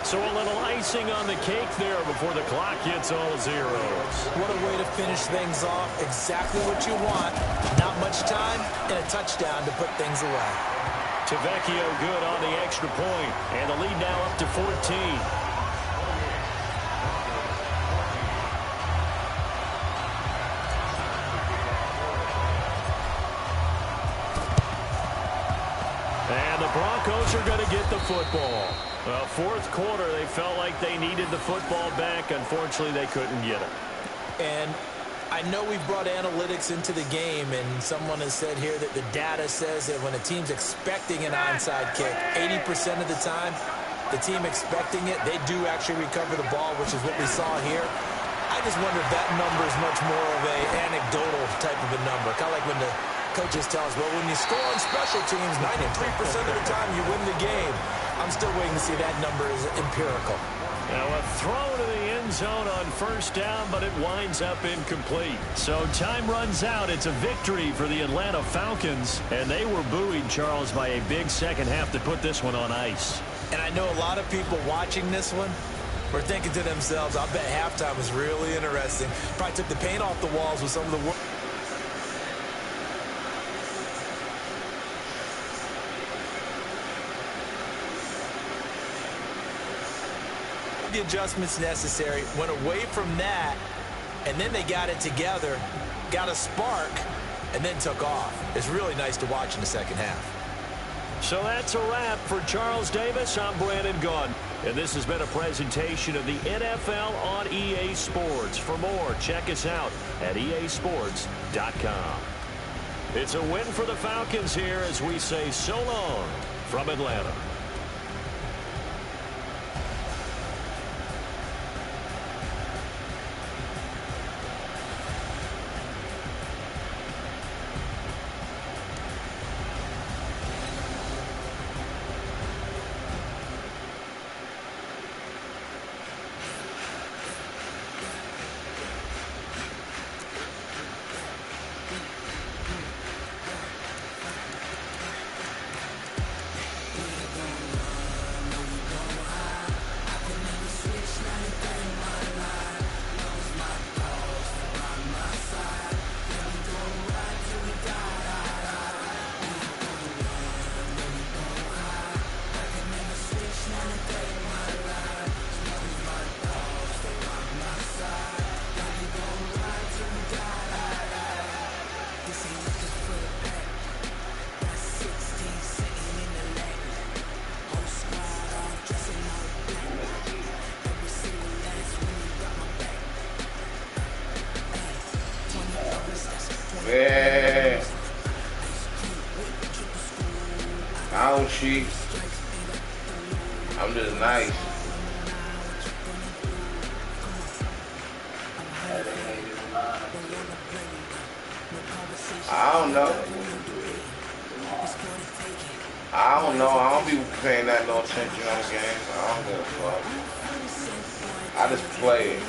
E: So a little icing on the cake there before the clock hits all zeros.
F: What a way to finish things off. Exactly what you want. Not much time and a touchdown to put things away.
E: Tavecchio good on the extra point. And the lead now up to 14. And the Broncos are going to get the football. Well, 4th quarter, they felt like they needed the football back. Unfortunately, they couldn't get it.
F: And I know we've brought analytics into the game, and someone has said here that the data says that when a team's expecting an onside kick, 80% of the time, the team expecting it, they do actually recover the ball, which is what we saw here. I just wonder if that number is much more of an anecdotal type of a number. Kind of like when the coaches tell us, well, when you score on special teams, 93% of the time you win the game. I'm still waiting to see that number is empirical.
E: Now a throw to the end zone on 1st down, but it winds up incomplete. So time runs out. It's a victory for the Atlanta Falcons, and they were buoyed, Charles, by a big second half to put this one on ice.
F: And I know a lot of people watching this one were thinking to themselves, I bet halftime was really interesting. Probably took the paint off the walls with some of the work. The adjustments necessary, went away from that, and then they got it together, got a spark, and then took off. It's really nice to watch in the second half.
E: So that's a wrap for Charles Davis. I'm Brandon Gaudin, and this has been a presentation of the NFL on EA Sports. For more, check us out at easports.com. It's a win for the Falcons here as we say so long from Atlanta.
D: Yeah. Now she. I'm just nice. I don't know. I don't be paying that no attention on the game. I don't give a fuck. I just play it.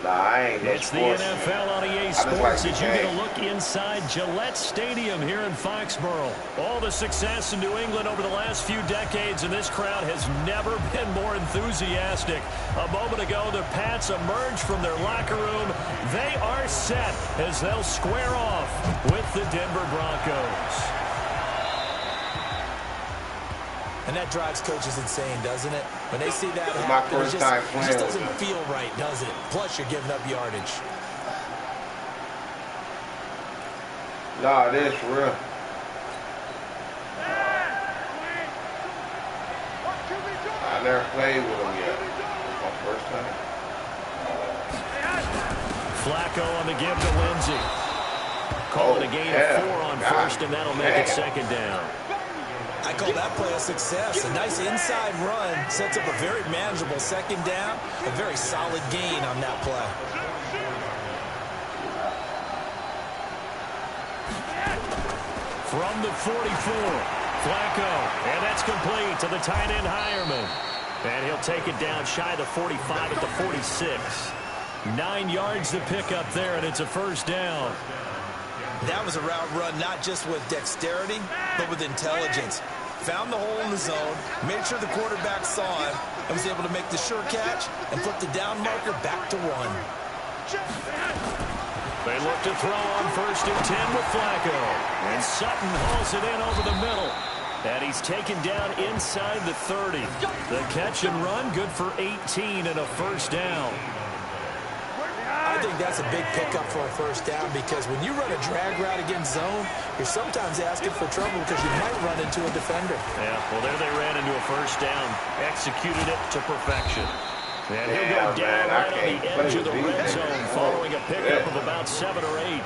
D: Nah, I ain't no
E: It's the NFL on EA Sports as you get a look inside Gillette Stadium here in Foxborough. All the success in New England over the last few decades, and this crowd has never been more enthusiastic. A moment ago, the Pats emerged from their locker room. They are set as they'll square off with the Denver Broncos.
F: And that drives coaches insane, doesn't it? When they see that happen, it just doesn't feel right, does it? Plus, you're giving up yardage.
D: Nah, it is for real. I never played with him yet. It's my first time.
E: Flacco on the give to Lindsey. Calling a gain of 4 on first, and that'll make it second down.
F: I call that play a success. A nice inside run sets up a very manageable second down. A very solid gain on that play.
E: From the 44, Flacco, and that's complete to the tight end Hireman. And he'll take it down shy of the 45 at the 46. 9 yards to pick up there, and it's a first down.
F: That was a route run not just with dexterity, but with intelligence. Found the hole in the zone, made sure the quarterback saw him, and was able to make the sure catch and flip the down marker back to 1.
E: They look to throw on 1st and 10 with Flacco. And Sutton hauls it in over the middle. And he's taken down inside the 30. The catch and run, good for 18 and a first down.
F: I think that's a big pickup for a first down because when you run a drag route against zone, you're sometimes asking for trouble because you might run into a defender.
E: Yeah, well, there they ran into a first down. Executed it to perfection. And he'll go down right on the edge of the red zone following a pickup of about 7 or 8.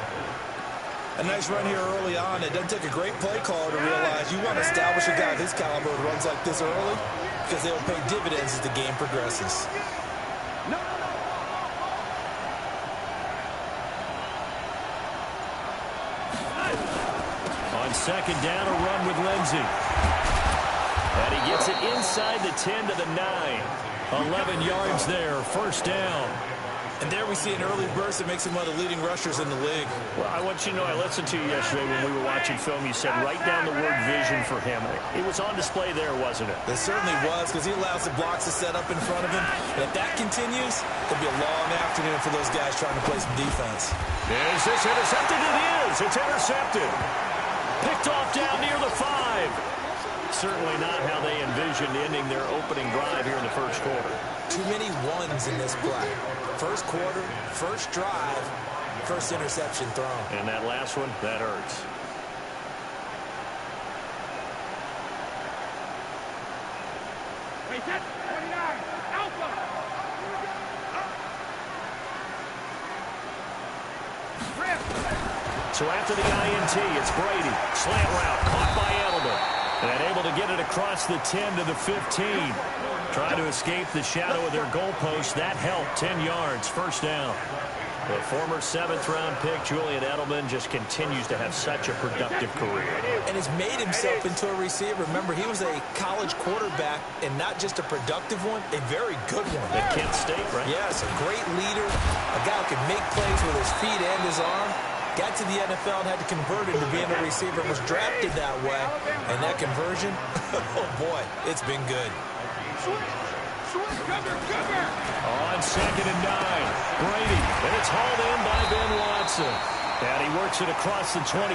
F: A nice run here early on. It doesn't take a great play caller to realize you want to establish a guy of his caliber who runs like this early because they will pay dividends as the game progresses.
E: On second down, a run with Lindsey. And he gets it inside the 10 to the 9. 11 yards there, first down.
F: And there we see an early burst that makes him one of the leading rushers in the league.
E: Well, I want you to know, I listened to you yesterday when we were watching film. You said write down the word vision for him. It was on display there, wasn't it?
F: It certainly was because he allows the blocks to set up in front of him. And if that continues, it'll be a long afternoon for those guys trying to play some defense.
E: Is this intercepted? It is. It's intercepted. Picked off down near the 5. Certainly not how they envisioned ending their opening drive here in the first quarter.
F: Too many ones in this play. First quarter, first drive, first interception thrown.
E: And that last one, that hurts.
A: Wait, that's 29. Alpha.
E: So after the INT, it's Brady. Slant route, caught by Edelman. And able to get it across the 10 to the 15. Trying to escape the shadow of their goalpost. That helped. 10 yards. First down. The former 7th-round pick, Julian Edelman, just continues to have such a productive career.
F: And has made himself into a receiver. Remember, he was a college quarterback, and not just a productive one, a very good one.
E: At Kent State, right?
F: Yes, a great leader, a guy who can make plays with his feet and his arm. Got to the NFL and had to convert into being a receiver and was drafted that way. And that conversion, oh boy, it's been good.
E: On 2nd and 9, Brady, and it's hauled in by Ben Watson. And he works it across the 25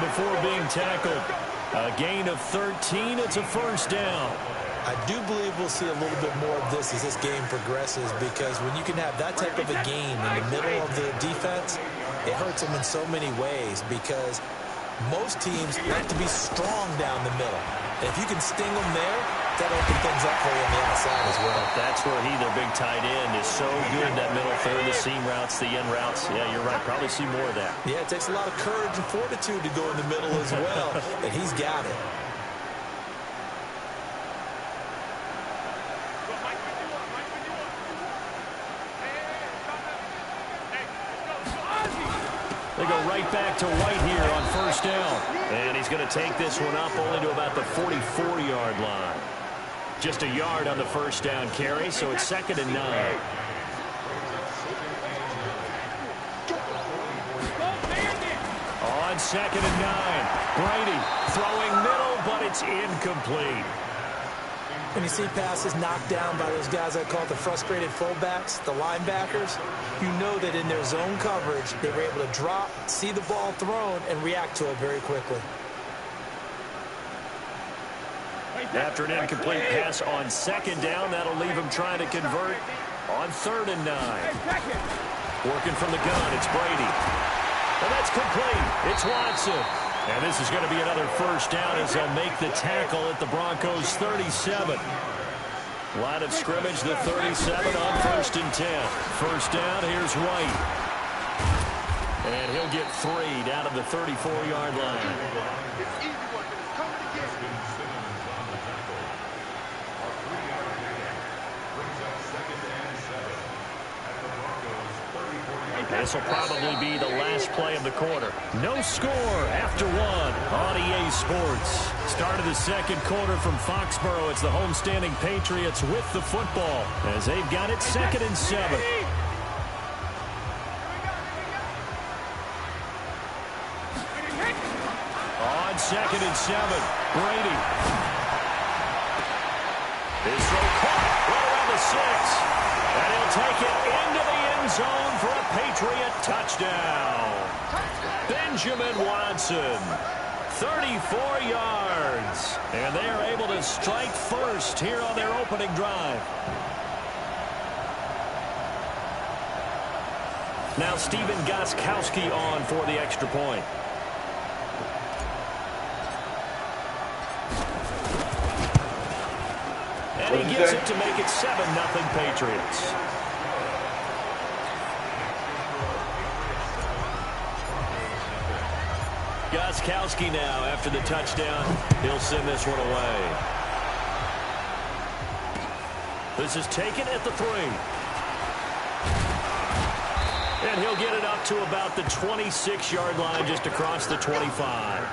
E: before being tackled. A gain of 13, it's a first down.
F: I do believe we'll see a little bit more of this as this game progresses because when you can have that type of a gain in the middle of the defense, it hurts them in so many ways because most teams like to be strong down the middle. And if you can sting them there, that opens things up for you on the outside as well.
E: That's where their big tight end, is so good. That middle third, the seam routes, the end routes. Yeah, you're right. Probably see more of that.
F: Yeah, it takes a lot of courage and fortitude to go in the middle as well. And he's got it.
E: They go right back to White here on first down. And he's going to take this one up only to about the 44-yard line. Just a yard on the first down carry, so it's 2nd and 9. on 2nd and 9. Brady throwing middle, but it's incomplete.
F: When you see passes knocked down by those guys I call the frustrated fullbacks, the linebackers, you know that in their zone coverage, they were able to drop, see the ball thrown, and react to it very quickly.
E: After an incomplete pass on 2nd down, that'll leave him trying to convert on 3rd and 9. Working from the gun, it's Brady. And that's complete. It's Watson. And this is going to be another 1st down as they'll make the tackle at the Broncos' 37. Line of scrimmage, the 37 on 1st and 10. 1st down, here's White. And he'll get 3 down to the 34-yard line. This will probably be the last play of the quarter. No score after 1 on EA Sports. Start of the 2nd quarter from Foxborough. It's the homestanding Patriots with the football as they've got it 2nd and 7. On 2nd and 7, Brady. His throw caught right around the 6. And he'll take it into the end zone for a Patriot touchdown. Benjamin Watson, 34 yards. And they are able to strike first here on their opening drive. Now Stephen Gostkowski on for the extra point. And he gets it to make it 7-0 Patriots. Gostkowski now after the touchdown. He'll send this one away. This is taken at the 3. And he'll get it up to about the 26-yard line just across the 25.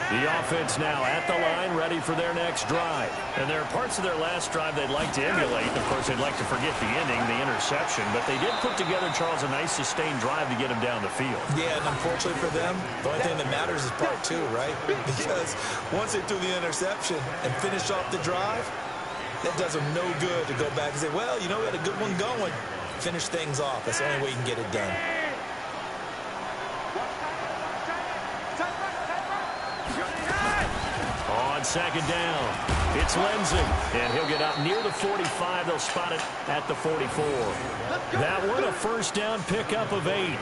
E: The offense now at the line, ready for their next drive. And there are parts of their last drive they'd like to emulate. Of course, they'd like to forget the ending, the interception. But they did put together, Charles, a nice sustained drive to get him down the field.
F: Yeah, and unfortunately for them, the only thing that matters is part 2, right? Because once they threw the interception and finished off the drive, that does them no good to go back and say, well, you know, we had a good one going. Finish things off. That's the only way you can get it done.
E: On 2nd down, it's Lindsey, and he'll get up near the 45. They'll spot it at the 44. That one a 1st down pickup of 8.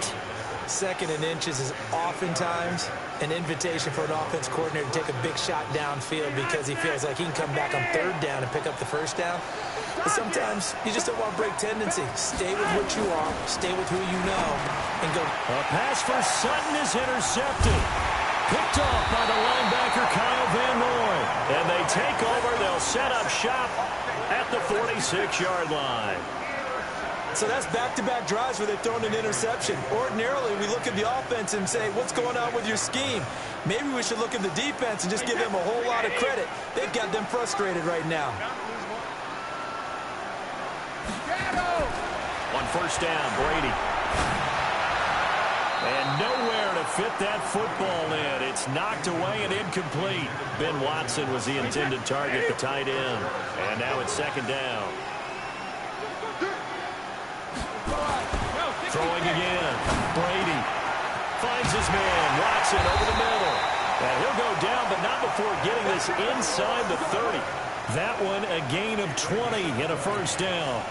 F: 2nd and inches is oftentimes an invitation for an offense coordinator to take a big shot downfield because he feels like he can come back on 3rd down and pick up the 1st down. But sometimes you just don't want to break tendency. Stay with what you are, stay with who you know, and go.
E: A pass for Sutton is intercepted. Picked off by the linebacker, Kyle Van Noy. And they take over. They'll set up shop at the 46-yard line.
F: So that's back-to-back drives where they've thrown an interception. Ordinarily, we look at the offense and say, what's going on with your scheme? Maybe we should look at the defense and just give them a whole lot of credit. They've got them frustrated right now.
E: On 1st down, Brady. And nowhere to fit that football in. It's knocked away and incomplete. Ben Watson was the intended target, the tight end. And now it's 2nd down. Throwing again. Brady finds his man. Watson over the middle. And he'll go down, but not before getting this inside the 30. That one a gain of 20 and a 1st down.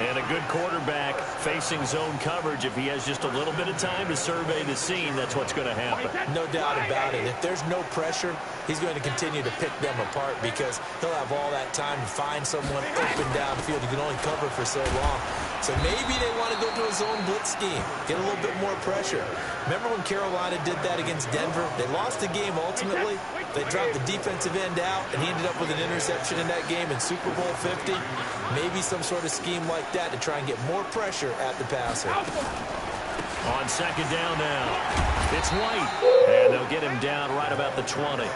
E: And a good quarterback facing zone coverage. If he has just a little bit of time to survey the scene, that's what's going to happen.
F: No doubt about it. If there's no pressure, he's going to continue to pick them apart because he'll have all that time to find someone open downfield. He can only cover for so long. So maybe they want to go to a zone blitz scheme, get a little bit more pressure. Remember when Carolina did that against Denver? They lost the game ultimately. They dropped the defensive end out, and he ended up with an interception in that game in Super Bowl 50. Maybe some sort of scheme like that to try and get more pressure at the passer.
E: On 2nd down now, it's White, and they'll get him down right about the 20.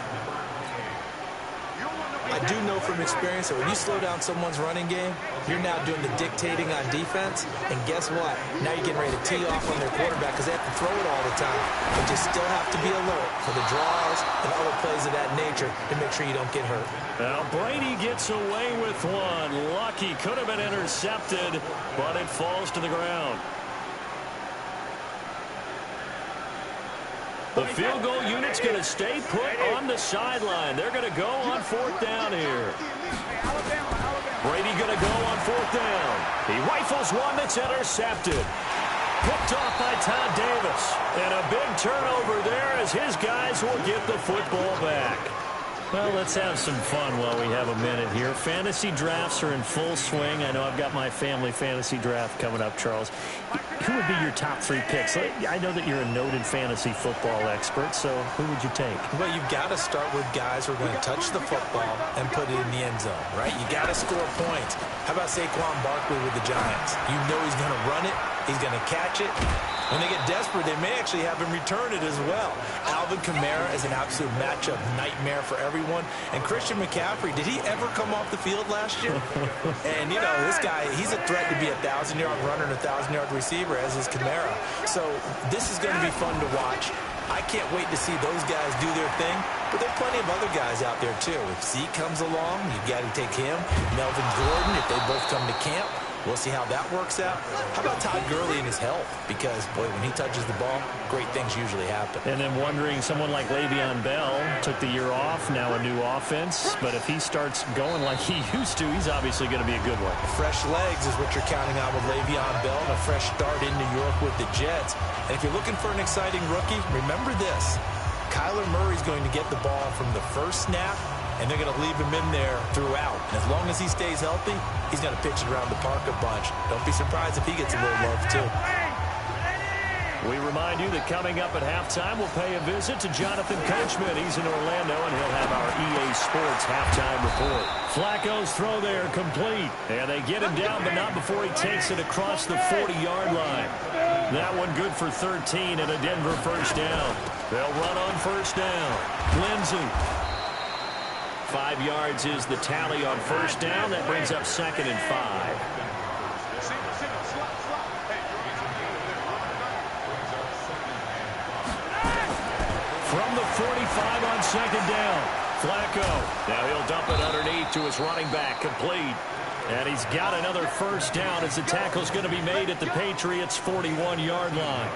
F: I do know from experience that when you slow down someone's running game, you're now doing the dictating on defense. And guess what? Now you're getting ready to tee off on their quarterback because they have to throw it all the time. But you still have to be alert for the draws and other plays of that nature to make sure you don't get hurt.
E: Now Brady gets away with one. Lucky, could have been intercepted, but it falls to the ground. The field goal unit's going to stay put on the sideline. They're going to go on 4th down here. Brady going to go on 4th down. He rifles one that's intercepted. Picked off by Todd Davis. And a big turnover there as his guys will get the football back. Well, let's have some fun while we have a minute here. Fantasy drafts are in full swing. I know I've got my family fantasy draft coming up, Charles. Who would be your top 3 picks? I know that you're a noted fantasy football expert, so who would you take?
F: Well, you've got to start with guys who are going to touch the football and put it in the end zone, right? You got to score points. How about Saquon Barkley with the Giants? You know he's going to run it. He's going to catch it. When they get desperate, they may actually have him return it as well. Alvin Kamara is an absolute matchup nightmare for everyone. And Christian McCaffrey, did he ever come off the field last year? And, you know, this guy, he's a threat to be a 1,000-yard runner and a 1,000-yard receiver, as is Kamara. So this is going to be fun to watch. I can't wait to see those guys do their thing. But there are plenty of other guys out there, too. If Zeke comes along, you got to take him. Melvin Gordon, if they both come to camp. We'll see how that works out. How about Todd Gurley and his health? Because, boy, when he touches the ball, great things usually happen.
E: And then wondering, someone like Le'Veon Bell took the year off, now a new offense. But if he starts going like he used to, he's obviously going to be a good one.
F: Fresh legs is what you're counting on with Le'Veon Bell and a fresh start in New York with the Jets. And if you're looking for an exciting rookie, remember this. Kyler Murray's going to get the ball from the first snap, and they're going to leave him in there throughout. And as long as he stays healthy, he's going to pitch it around the park a bunch. Don't be surprised if he gets a little love, too.
E: We remind you that coming up at halftime, we'll pay a visit to Jonathan Coachman. He's in Orlando, and he'll have our EA Sports halftime report. Flacco's throw there complete. And they get him down, but not before he takes it across the 40-yard line. That one good for 13 and a Denver first down. They'll run on first down. Lindsey. 5 yards is the tally on first down. That brings up 2nd and 5. From the 45 on 2nd down. Flacco. Now he'll dump it underneath to his running back. Complete. And he's got another first down as the tackle's going to be made at the Patriots' 41-yard line.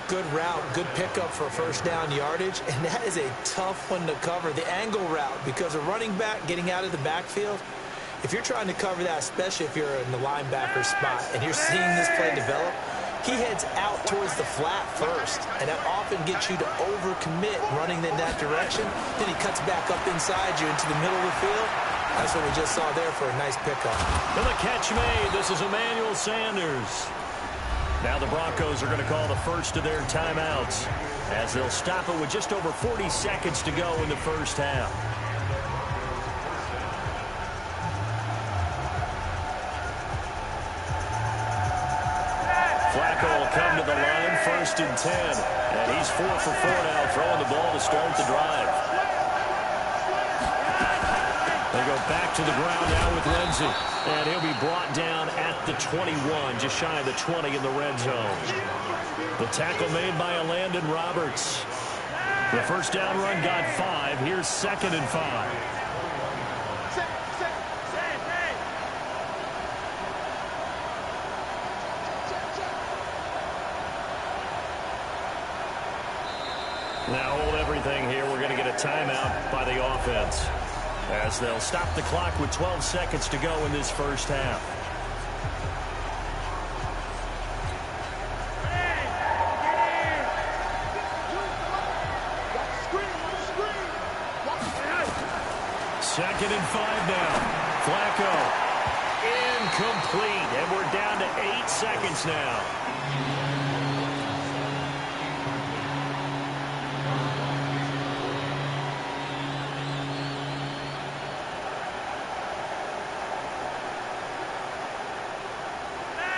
F: Good route, good pickup for first down yardage, and that is a tough one to cover, the angle route, because a running back getting out of the backfield, if you're trying to cover that, especially if you're in the linebacker spot and you're seeing this play develop, he heads out towards the flat first, and that often gets you to overcommit running in that direction. Then he cuts back up inside you into the middle of the field. That's what we just saw there for a nice pickup.
E: And the catch made. This is Emmanuel Sanders. Now the Broncos are going to call the first of their timeouts as they'll stop it with just over 40 seconds to go in the first half. Flacco will come to the line, 1st and 10. And he's 4 for 4 now, throwing the ball to start the drive. They go back to the ground now with Lindsey. And he'll be brought down at the 21, just shy of the 20 in the red zone. The tackle made by Landon Roberts. The first down run got 5. Here's 2nd and 5. Now hold everything here. We're going to get a timeout by the offense, as they'll stop the clock with 12 seconds to go in this first half. Second and 5 now. Flacco. Incomplete. And we're down to 8 seconds now.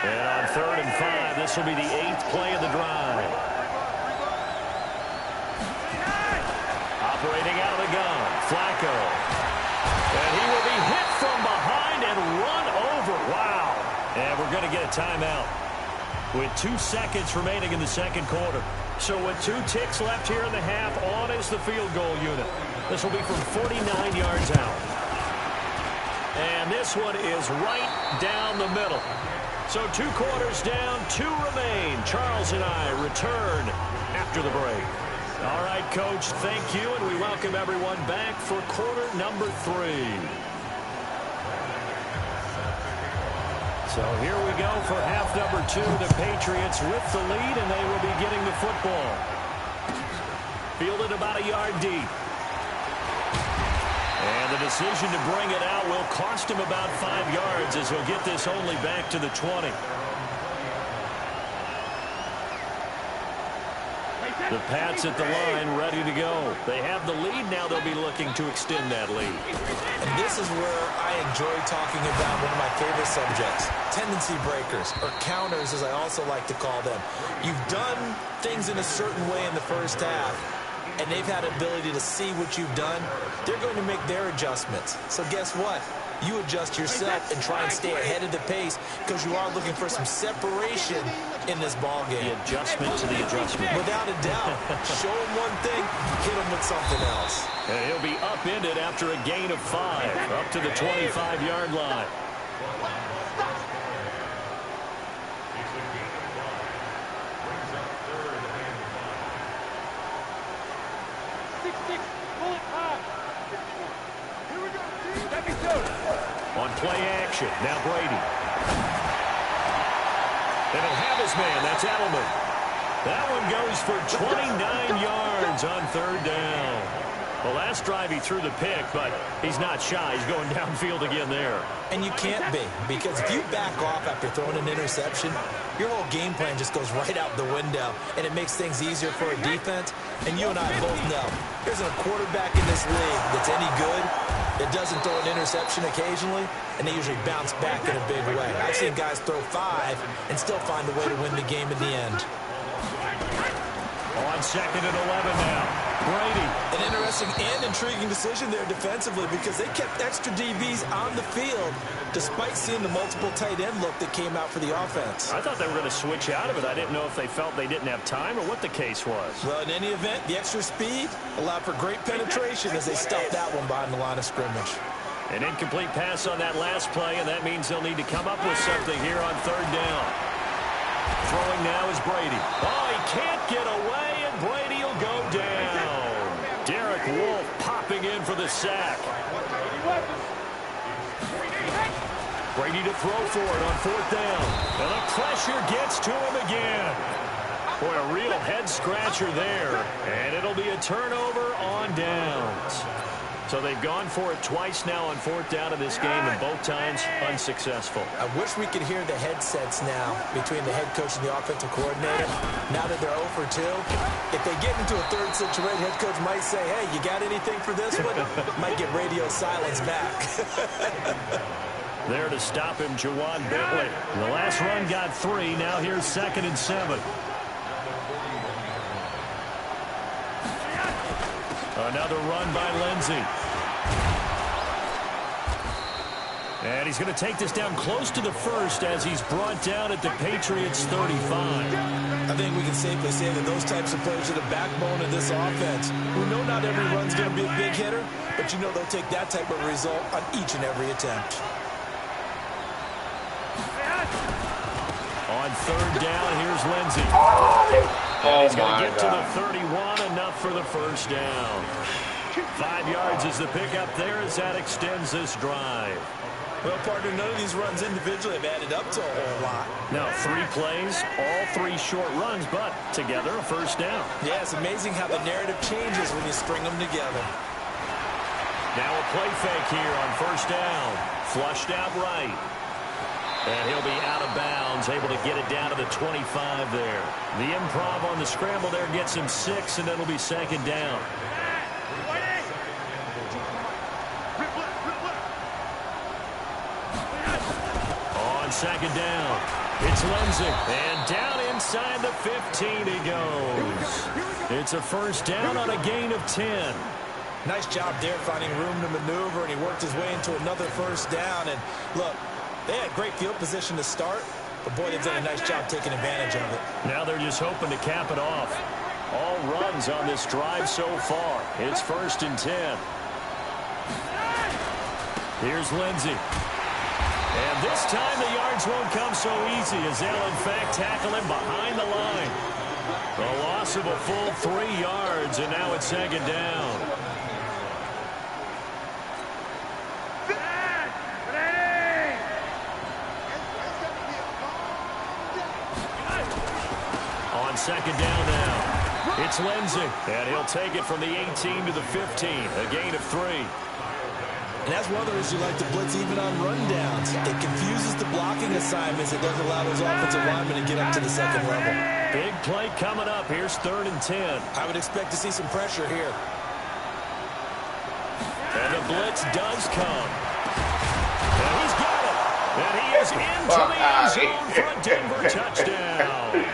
E: And on 3rd and 5, this will be the 8th play of the drive. Operating out of the gun, Flacco. from behind and run over. Wow. And we're going to get a timeout with 2 seconds remaining in the second quarter. So with 2 ticks left here in the half, on is the field goal unit. This will be from 49 yards out. And this one is right down the middle. So 2 quarters down, 2 remain. Charles and I return after the break. All right, Coach, thank you, and we welcome everyone back for quarter number 3. So here we go for half number 2. The Patriots with the lead, and they will be getting the football. Fielded about a yard deep. And the decision to bring it out will cost him about 5 yards as he'll get this only back to the 20. The Pats at the line ready to go. They have the lead now. They'll be looking to extend that lead.
F: And this is where I enjoy talking about one of my favorite subjects, tendency breakers, or counters as I also like to call them. You've done things in a certain way in the first half, and they've had the ability to see what you've done. They're going to make their adjustments. So guess what? You adjust yourself and try and stay ahead of the pace because you are looking for some separation in this ball game.
E: The adjustment to the adjustment.
F: Without a doubt. Show him one thing, hit him with something else.
E: And he'll be upended after a gain of 5, up to the 25-yard line. On play action, now Brady. And he'll have his man, that's Edelman. That one goes for 29 yards on 3rd down. Well, last drive he threw the pick, but he's not shy. He's going downfield again there.
F: And you can't be, because if you back off after throwing an interception, your whole game plan just goes right out the window, and it makes things easier for a defense. And you and I both know, there's a quarterback in this league that's any good that doesn't throw an interception occasionally, and they usually bounce back in a big way. I've seen guys throw 5 and still find a way to win the game in the end.
E: On 2nd and 11 now. Brady.
F: An interesting and intriguing decision there defensively because they kept extra DBs on the field despite seeing the multiple tight end look that came out for the offense.
E: I thought they were going to switch out of it. I didn't know if they felt they didn't have time or what the case was.
F: Well, in any event, the extra speed allowed for great penetration as they stuffed that one behind the line of scrimmage.
E: An incomplete pass on that last play, and that means they'll need to come up with something here on 3rd down. Throwing now is Brady. Oh, he can't get away, and Brady will go down. Derek Wolfe popping in for the sack. Brady to throw for it on 4th down. And the pressure gets to him again. Boy, a real head-scratcher there. And it'll be a turnover on downs. So they've gone for it twice now on 4th down in this game, and both times unsuccessful.
F: I wish we could hear the headsets now between the head coach and the offensive coordinator. Now that they're 0 for 2, if they get into a third situation, head coach might say, hey, you got anything for this one? Might get radio silence back.
E: There to stop him, Juwan Bentley. The last run got 3. Now here's 2nd and 7. Another run by Lindsey. And he's going to take this down close to the 1st as he's brought down at the Patriots' 35.
F: I think we can safely say that those types of players are the backbone of this offense. We know not every run's going to be a big hitter, but you know they'll take that type of result on each and every attempt.
E: On 3rd down, here's Lindsey.
D: Oh,
E: he's going to get
D: God.
E: to the 31, enough for the 1st down. 5 yards is the pickup there as that extends this drive.
F: Well, partner, none of these runs individually have added up to a whole lot.
E: Now, 3 plays, all 3 short runs, but together a 1st down.
F: Yeah, it's amazing how the narrative changes when you string them together.
E: Now a play fake here on 1st down. Flushed out right. And he'll be out of bounds, able to get it down to the 25 there. The improv on the scramble there gets him 6, and it'll be 2nd down. On 2nd down, it's Lindsey. And down inside the 15 he goes. It's a 1st down on a gain of 10.
F: Nice job there finding room to maneuver, and he worked his way into another first down. And look, they had great field position to start, but boy, they've done a nice job taking advantage of it.
E: Now they're just hoping to cap it off. All runs on this drive so far. It's 1st and 10. Here's Lindsey. And this time the yards won't come so easy as they'll in fact tackle him behind the line. A loss of a full 3 yards, and now it's 2nd down. On 2nd down now, it's Lindsey, and he'll take it from the 18 to the 15, a gain of 3.
F: And that's one of the reasons you like to blitz even on rundowns. It confuses the blocking assignments. It doesn't allow those offensive linemen to get up to the second level.
E: Big play coming up. Here's 3rd and 10.
F: I would expect to see some pressure here.
E: And the blitz does come. And he's got it. And he is into the end zone for a Denver touchdown.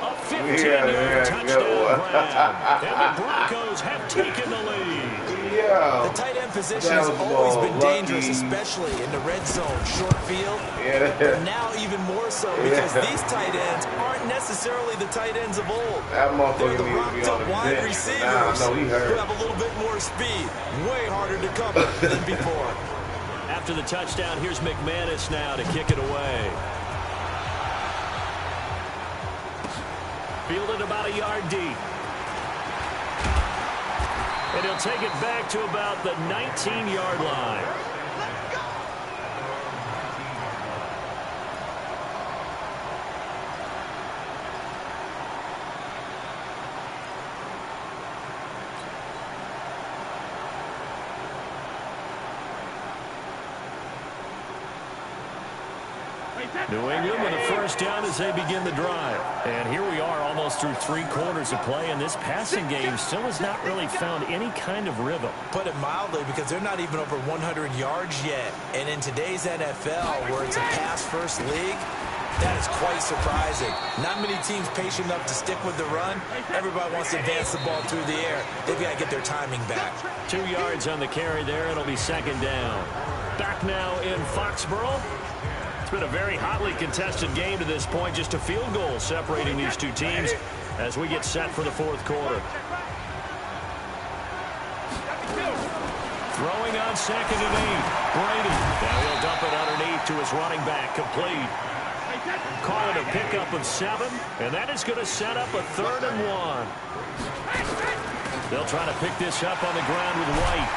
E: A 15-yard touchdown grab. And the Broncos have taken the lead.
D: Yeah.
F: The tight end position has always been dangerous, especially in the red zone, short field.
D: Yeah.
F: But now even more so because these tight ends aren't necessarily the tight ends of old.
D: That
F: They're
D: motherfucker
F: the
D: needs to be on
F: rocked-up
D: the
F: wide
D: bench.
F: receivers
D: Nah, he hurt.
F: who have a little bit more speed. Way harder to cover than before.
E: After the touchdown, here's McManus now to kick it away. Fielded about a yard deep. And he'll take it back to about the 19-yard line. New England with a first down as they begin the drive. And here we are almost through 3 quarters of play, and this passing game still has not really found any kind of rhythm.
F: Put it mildly, because they're not even over 100 yards yet. And in today's NFL, where it's a pass-first league, that is quite surprising. Not many teams patient enough to stick with the run. Everybody wants to advance the ball through the air. They've got to get their timing back.
E: 2 yards on the carry there. It'll be 2nd down. Back now in Foxborough. It's been a very hotly contested game to this point. Just a field goal separating these two teams as we get set for the 4th quarter. Throwing on 2nd and 8. Brady. Now he'll dump it underneath to his running back. Complete. Call it a pickup of 7, and that is going to set up a 3rd and 1. They'll try to pick this up on the ground with White.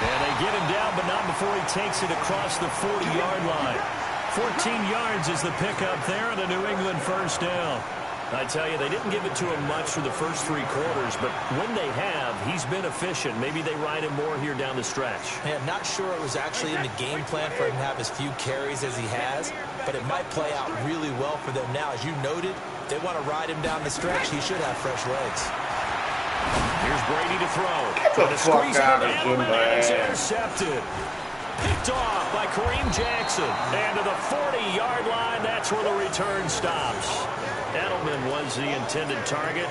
E: And they get him down, but not before he takes it across the 40-yard line. 14 yards is the pickup there, and a New England first down. I tell you, they didn't give it to him much for the first 3 quarters, but when they have, he's been efficient. Maybe they ride him more here down the stretch.
F: Yeah, I'm not sure it was actually in the game plan for him to have as few carries as he has, but it might play out really well for them now. As you noted, they want to ride him down the stretch. He should have fresh legs.
E: Here's Brady to throw.
D: Get the fuck out of here, man.
E: It's intercepted. Picked off by Kareem Jackson. And to the 40-yard line, that's where the return stops. Edelman was the intended target.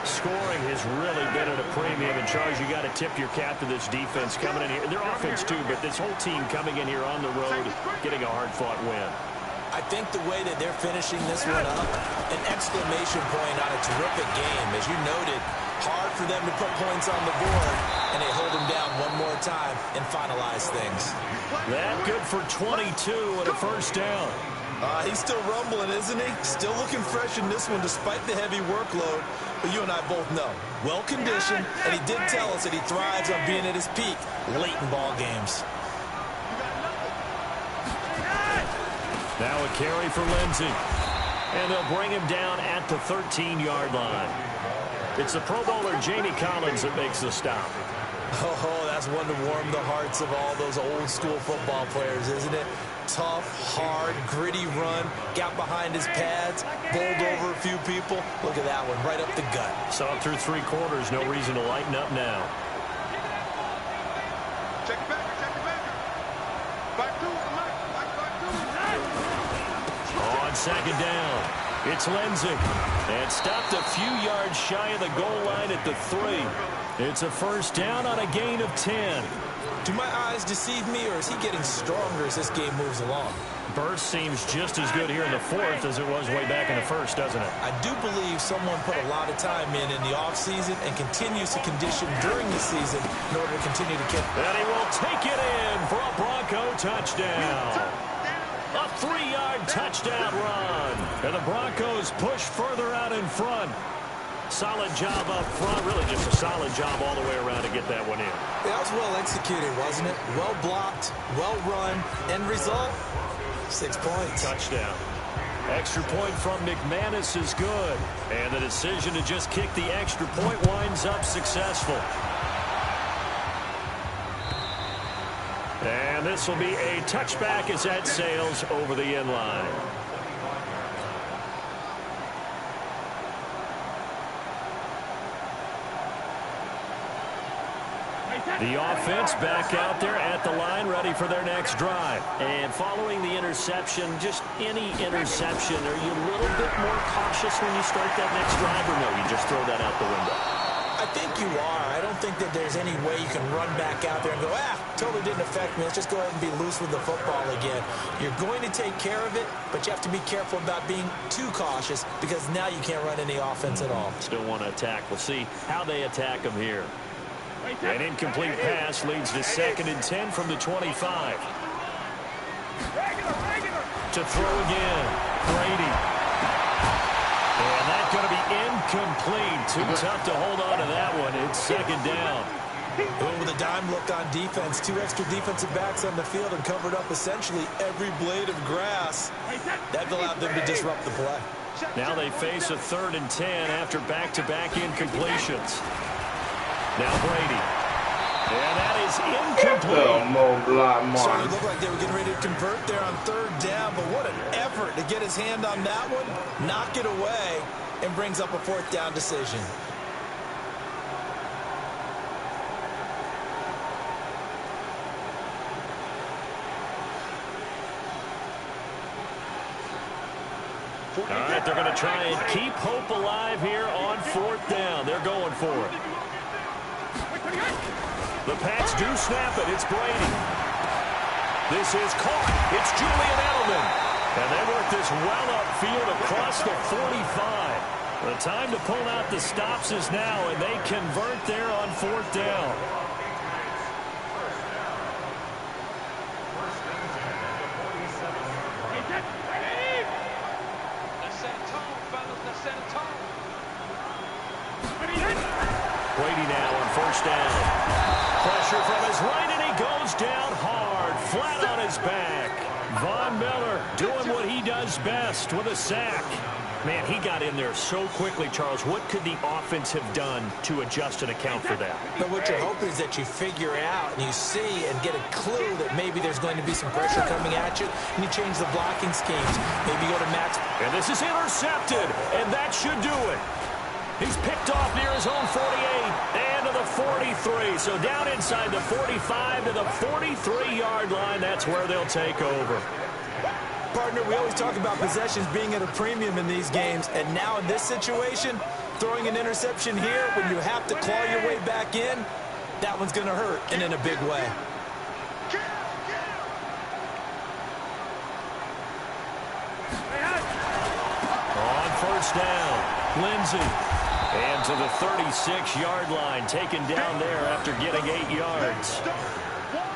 E: Scoring has really been at a premium. And, Charles, you got to tip your cap to this defense coming in here. Their offense, too, but this whole team coming in here on the road, getting a hard-fought win.
F: I think the way that they're finishing this one up, an exclamation point on a terrific game. As you noted, hard for them to put points on the board, and they hold them down one more time and finalize things.
E: That good for 22 and a first down.
F: He's still rumbling, isn't he? Still looking fresh in this one despite the heavy workload. But you and I both know, well-conditioned, and he did tell us that he thrives on being at his peak late in ball games.
E: Now a carry for Lindsey. And they'll bring him down at the 13-yard line. It's the Pro Bowler Jamie Collins that makes the stop.
F: Oh, that's one to warm the hearts of all those old-school football players, isn't it? Tough, hard, gritty run, got behind his pads, bowled over a few people. Look at that one, right up the gut.
E: Saw it through 3 quarters, no reason to lighten up now.
A: Check it back. Back two.
E: On 2nd down, it's Lindsey. And stopped a few yards shy of the goal line at the 3. It's a first down on a gain of 10.
F: Do my eyes deceive me, or is he getting stronger as this game moves along?
E: Burst seems just as good here in the fourth as it was way back in the first, doesn't it?
F: I do believe someone put a lot of time in the offseason and continues to condition during the season in order to continue to kick.
E: And he will take it in for a Bronco touchdown. A 3-yard touchdown run. And the Broncos push further out in front. Solid job up front. Really just a solid job all the way around to get that one in.
F: That was well executed, wasn't it? Well blocked, well run. End result, 6 points.
E: Touchdown. Extra point from McManus is good. And the decision to just kick the extra point winds up successful. And this will be a touchback as that sails over the end line. The offense back out there at the line, ready for their next drive. And following the interception, just any interception, are you a little bit more cautious when you start that next drive, or no, you just throw that out the window?
F: I think you are. I don't think that there's any way you can run back out there and go, totally didn't affect me. Let's just go ahead and be loose with the football again. You're going to take care of it, but you have to be careful about being too cautious because now you can't run any offense at all.
E: Still want to attack. We'll see how they attack them here. An incomplete pass leads to 2nd and 10 from the 25. To throw again, Brady. And that's going to be incomplete. Too tough to hold on to that one. It's 2nd down.
F: With a dime look on defense, 2 extra defensive backs on the field and covered up essentially every blade of grass. That allowed them to disrupt the play.
E: Now they face a 3rd and 10 after back-to-back incompletions. Now Brady. And that is incomplete.
F: So it looked like they were getting ready to convert there on 3rd down, but what an effort to get his hand on that one, knock it away, and brings up a 4th down decision.
E: All right, they're going to try and keep hope alive here on 4th down. They're going for it. The Pats do snap it. It's Brady. This is caught. It's Julian Edelman. And they work this well upfield across the 45. The time to pull out the stops is now, and they convert there on 4th down. Brady now on 1st down. Pressure from his right, and he goes down hard, flat on his back. Von Miller doing what he does best with a sack. Man, he got in there so quickly, Charles. What could the offense have done to adjust and account for that?
F: But what you're hoping is that you figure out and you see and get a clue that maybe there's going to be some pressure coming at you, and you change the blocking schemes. Maybe go to max.
E: And this is intercepted, and that should do it. He's picked off near his own 48 and to the 43. So down inside the 45 to the 43-yard line. That's where they'll take over.
F: Partner, we always talk about possessions being at a premium in these games. And now in this situation, throwing an interception here when you have to claw your way back in, that one's going to hurt, and in a big way.
E: On 1st down, Lindsey. And to the 36-yard line, taken down there after getting 8 yards.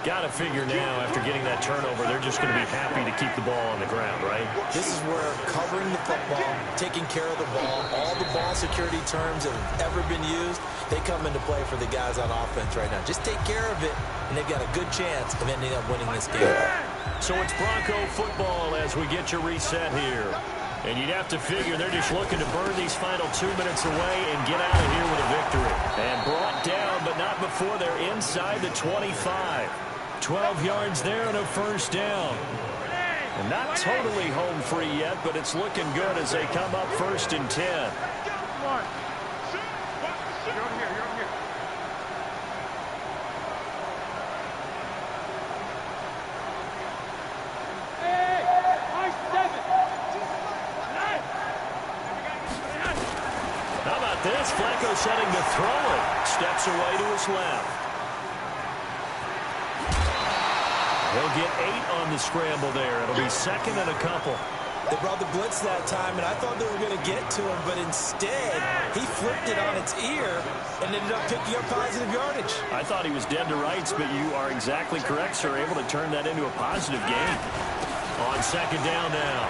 E: Got to figure now, after getting that turnover, they're just going to be happy to keep the ball on the ground, right?
F: This is where covering the football, taking care of the ball, all the ball security terms that have ever been used, they come into play for the guys on offense right now. Just take care of it, and they've got a good chance of ending up winning this game.
E: So it's Bronco football as we get your reset here. And you'd have to figure they're just looking to burn these final 2 minutes away and get out of here with a victory. And brought down, but not before they're inside the 25. 12 yards there and a 1st down. And not totally home free yet, but it's looking good as they come up 1st and 10. This flex Bronco setting to throw it. Steps away to his left. He'll get 8 on the scramble there. It'll be second and a couple.
F: They brought the blitz that time, and I thought they were going to get to him, but instead, he flipped it on its ear and ended up picking up positive yardage.
E: I thought he was dead to rights, but you are exactly correct, sir. Able to turn that into a positive gain. On second down now,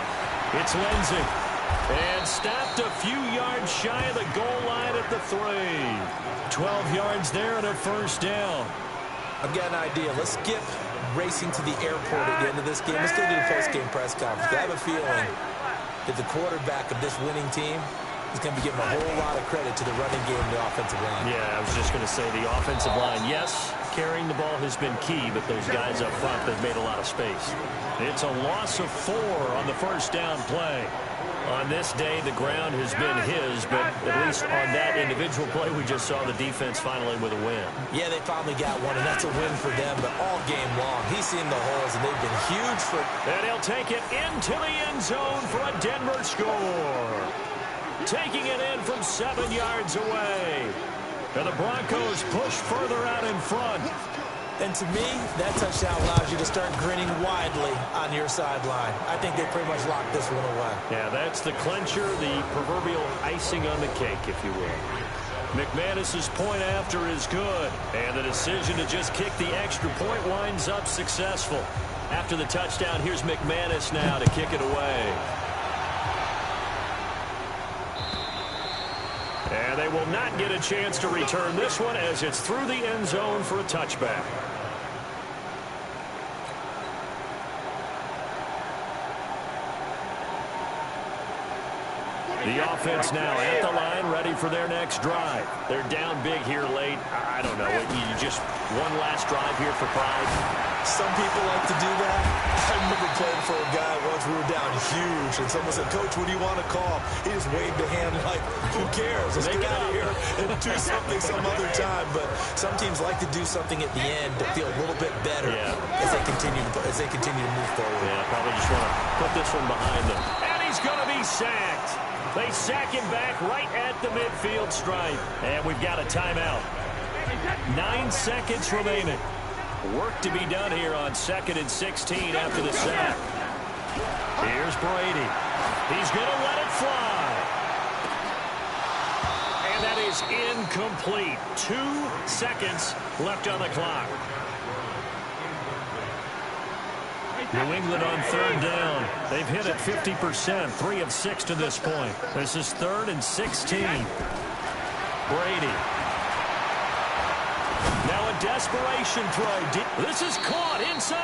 E: it's Lindsey. And stopped a few yards shy of the goal line at the 3. 12 yards there and a first down.
F: I've got an idea. Let's skip racing to the airport at the end of this game. Let's go to the post-game press conference. I have a feeling that the quarterback of this winning team is going to be giving a whole lot of credit to the running game and the offensive line.
E: Yeah, I was just going to say the offensive line, yes, carrying the ball has been key, but those guys up front, they've made a lot of space. It's a loss of 4 on the first down play. On this day, the ground has been his, but at least on that individual play, we just saw the defense finally with a win.
F: Yeah, they finally got one, and that's a win for them, but all game long, he's seen the holes, and they've been huge for...
E: And he'll take it into the end zone for a Denver score. Taking it in from 7 yards away. And the Broncos push further out in front.
F: And to me, that touchdown allows you to start grinning widely on your sideline. I think they pretty much locked this one away.
E: Yeah, that's the clincher, the proverbial icing on the cake, if you will. McManus's point after is good. And the decision to just kick the extra point winds up successful. After the touchdown, here's McManus now to kick it away. And they will not get a chance to return this one as it's through the end zone for a touchback. The offense now at the line, ready for their next drive. They're down big here late. I don't know. You just one last drive here for pride.
F: Some people like to do that. I remember playing for a guy once. We were down huge, and someone said, "Coach, what do you want to call?" He just waved a hand like, "Who cares? Let's get out of here and do something some other time." But some teams like to do something at the end to feel a little bit better as they continue to move forward.
E: Yeah, probably just want to put this one behind them. And he's going to be sacked. They sack him back right at the midfield stripe. And we've got a timeout. 9 seconds remaining. Work to be done here on 2nd and 16 after the sack. Here's Brady. He's going to let it fly. And that is incomplete. 2 seconds left on the clock. New England on 3rd down. They've hit it 50%, 3 of 6 to this point. This is 3rd and 16. Brady. Now a desperation throw. This is caught inside